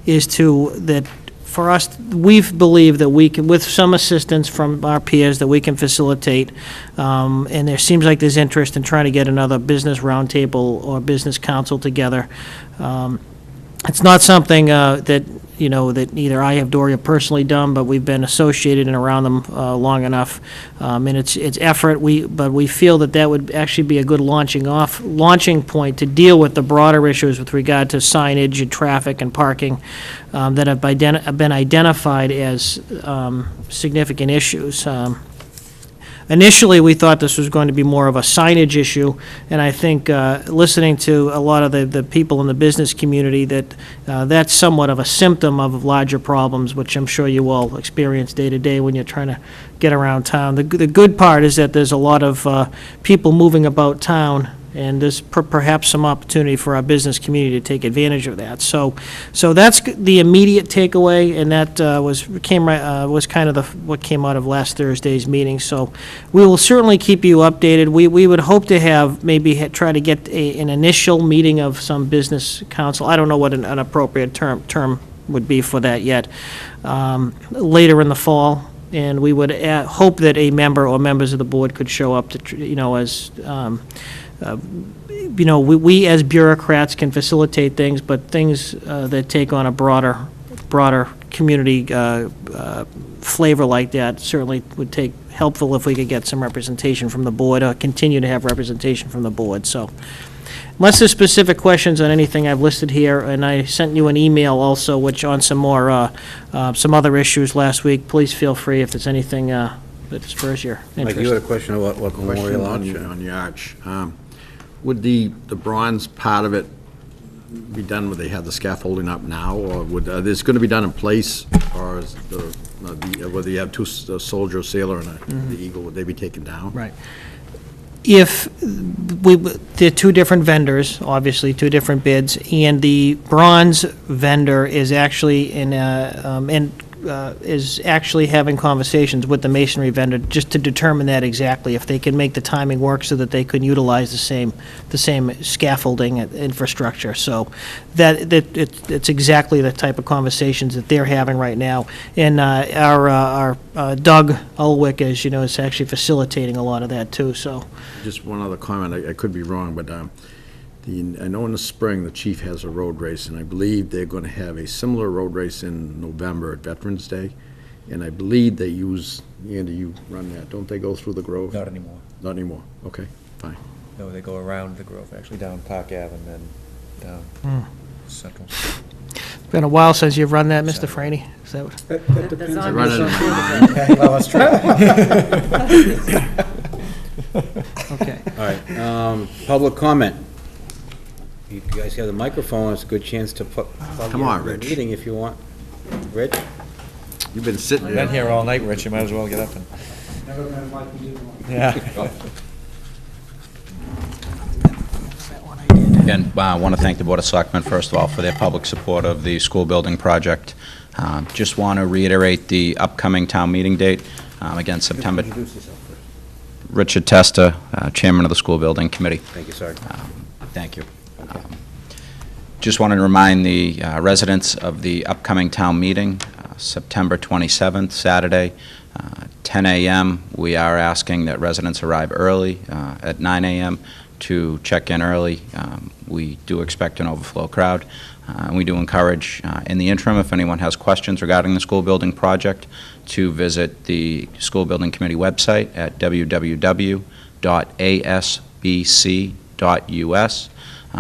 is that for us, we believe that we can, with some assistance from our peers, that we can facilitate, and there seems like there's interest in trying to get another business roundtable or business council together. It's not something that either I have Doria personally done, but we've been associated and around them long enough, and it's effort. But we feel that would actually be a good launching point to deal with the broader issues with regard to signage and traffic and parking that have been identified as significant issues. Initially, we thought this was going to be more of a signage issue, and I think listening to a lot of the people in the business community, that's somewhat of a symptom of larger problems, which I'm sure you all experience day to day when you're trying to get around town. The good part is that there's a lot of people moving about town, and there's perhaps some opportunity for our business community to take advantage of that. So that's the immediate takeaway, and that was kind of what came out of last Thursday's meeting. So we will certainly keep you updated. We would hope to have try to get an initial meeting of some business council. I don't know what an appropriate term would be for that yet. Later in the fall. And we would hope that a member or members of the board could show up to, as we as bureaucrats can facilitate things, but things that take on a broader community flavor like that certainly would take helpful if we could get some representation from the board, or continue to have representation from the board, so. Unless there's specific questions on anything I've listed here, and I sent you an email also, which on some more, some other issues last week, please feel free if there's anything that spurs your Mike, you had interest. a question about what Memorial Arch? On the arch. Would the bronze part of it be done, would they have the scaffolding up now, or would, this going to be done in place, or is whether you have two, a soldier, a sailor, and the eagle, would they be taken down? Right. If they're two different vendors, obviously, two different bids, and the bronze vendor is actually is actually having conversations with the masonry vendor just to determine that exactly, if they can make the timing work so that they could utilize the same scaffolding and infrastructure. So it's exactly the type of conversations that they're having right now. And our Doug Ulwick, as you know, is actually facilitating a lot of that too, so. Just one other comment, I could be wrong, but I know in the spring, the chief has a road race, and I believe they're going to have a similar road race in November at Veterans Day, and I believe they use, Andy, you run that, don't they go through the Grove? Not anymore. Not anymore, okay, fine. No, they go around the Grove, actually down Park Ave and then down Central. It's been a while since you've run that, Mr. Franny. Is that what? That depends. on Run it. Well, that's true. Okay. All right, public comment. You guys have the microphone, it's a good chance to plug Come in on, the Rich. meeting if you want. Rich? You've been sitting You've been there. here all night, Rich, you might as well get up and. Never been like we did one. Yeah. Again, I want to thank the Board of Selectmen, first of all, for their public support of the school building project. Just want to reiterate the upcoming town meeting date, again, September. Introduce yourself first. Richard Testa, Chairman of the School Building Committee. Thank you, sir. Thank you. Just wanted to remind the residents of the upcoming town meeting, September 27th, Saturday, 10 a.m. We are asking that residents arrive early at 9 a.m. to check in early. We do expect an overflow crowd. And we do encourage, in the interim, if anyone has questions regarding the school building project, to visit the School Building Committee website at www.asbc.us.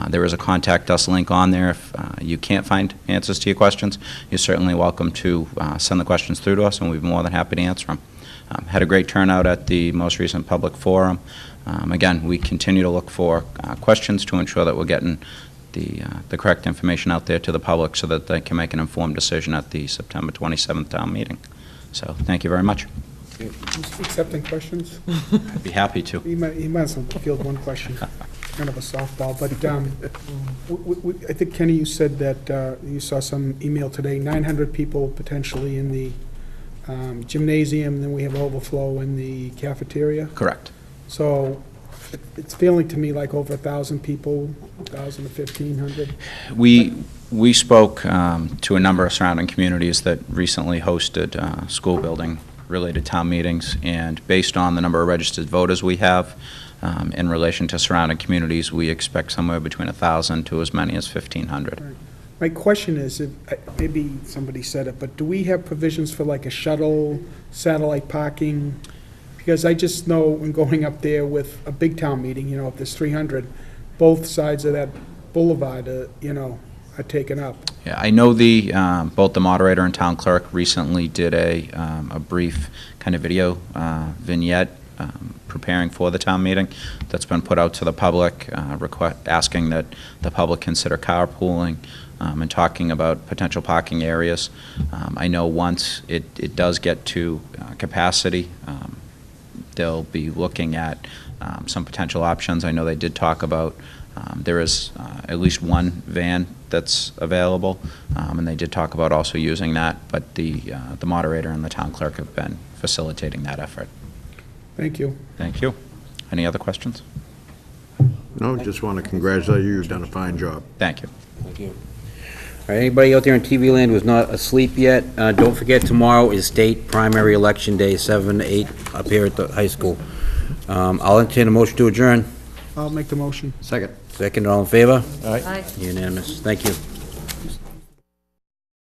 There is a Contact Us link on there. If you can't find answers to your questions, you're certainly welcome to send the questions through to us, and we'd be more than happy to answer them. Had a great turnout at the most recent public forum. Again, we continue to look for questions to ensure that we're getting the correct information out there to the public so that they can make an informed decision at the September 27th town meeting. So, thank you very much. Accepting questions? I'd be happy to. He might as well field one question, kind of a softball, but I think, Kenny, you said that you saw some email today, 900 people potentially in the gymnasium, then we have overflow in the cafeteria. Correct. So it's feeling to me like over 1,000 people, 1,000 to 1,500. We spoke to a number of surrounding communities that recently hosted school building related town meetings, and based on the number of registered voters we have in relation to surrounding communities, we expect somewhere between 1,000 to as many as 1,500. Right. My question is, maybe somebody said it, but do we have provisions for like a shuttle, satellite parking? Because I just know when going up there with a big town meeting, if there's 300, both sides of that boulevard, are taken up. Yeah, I know both the moderator and town clerk recently did a brief kind of video vignette preparing for the town meeting that's been put out to the public, asking that the public consider carpooling and talking about potential parking areas. I know once it does get to capacity, they'll be looking at some potential options. I know they did talk about there is at least one van that's available, and they did talk about also using that, but the moderator and the town clerk have been facilitating that effort. Thank you. Thank you. Any other questions? No, just want to congratulate you, you've done a fine job. Thank you. Thank you. All right, anybody out there in TV land who's not asleep yet, don't forget tomorrow is state primary election day, 7 to 8 up here at the high school. I'll entertain a motion to adjourn. I'll make the motion. Second. Second, all in favor? All right. Aye. Unanimous. Thank you.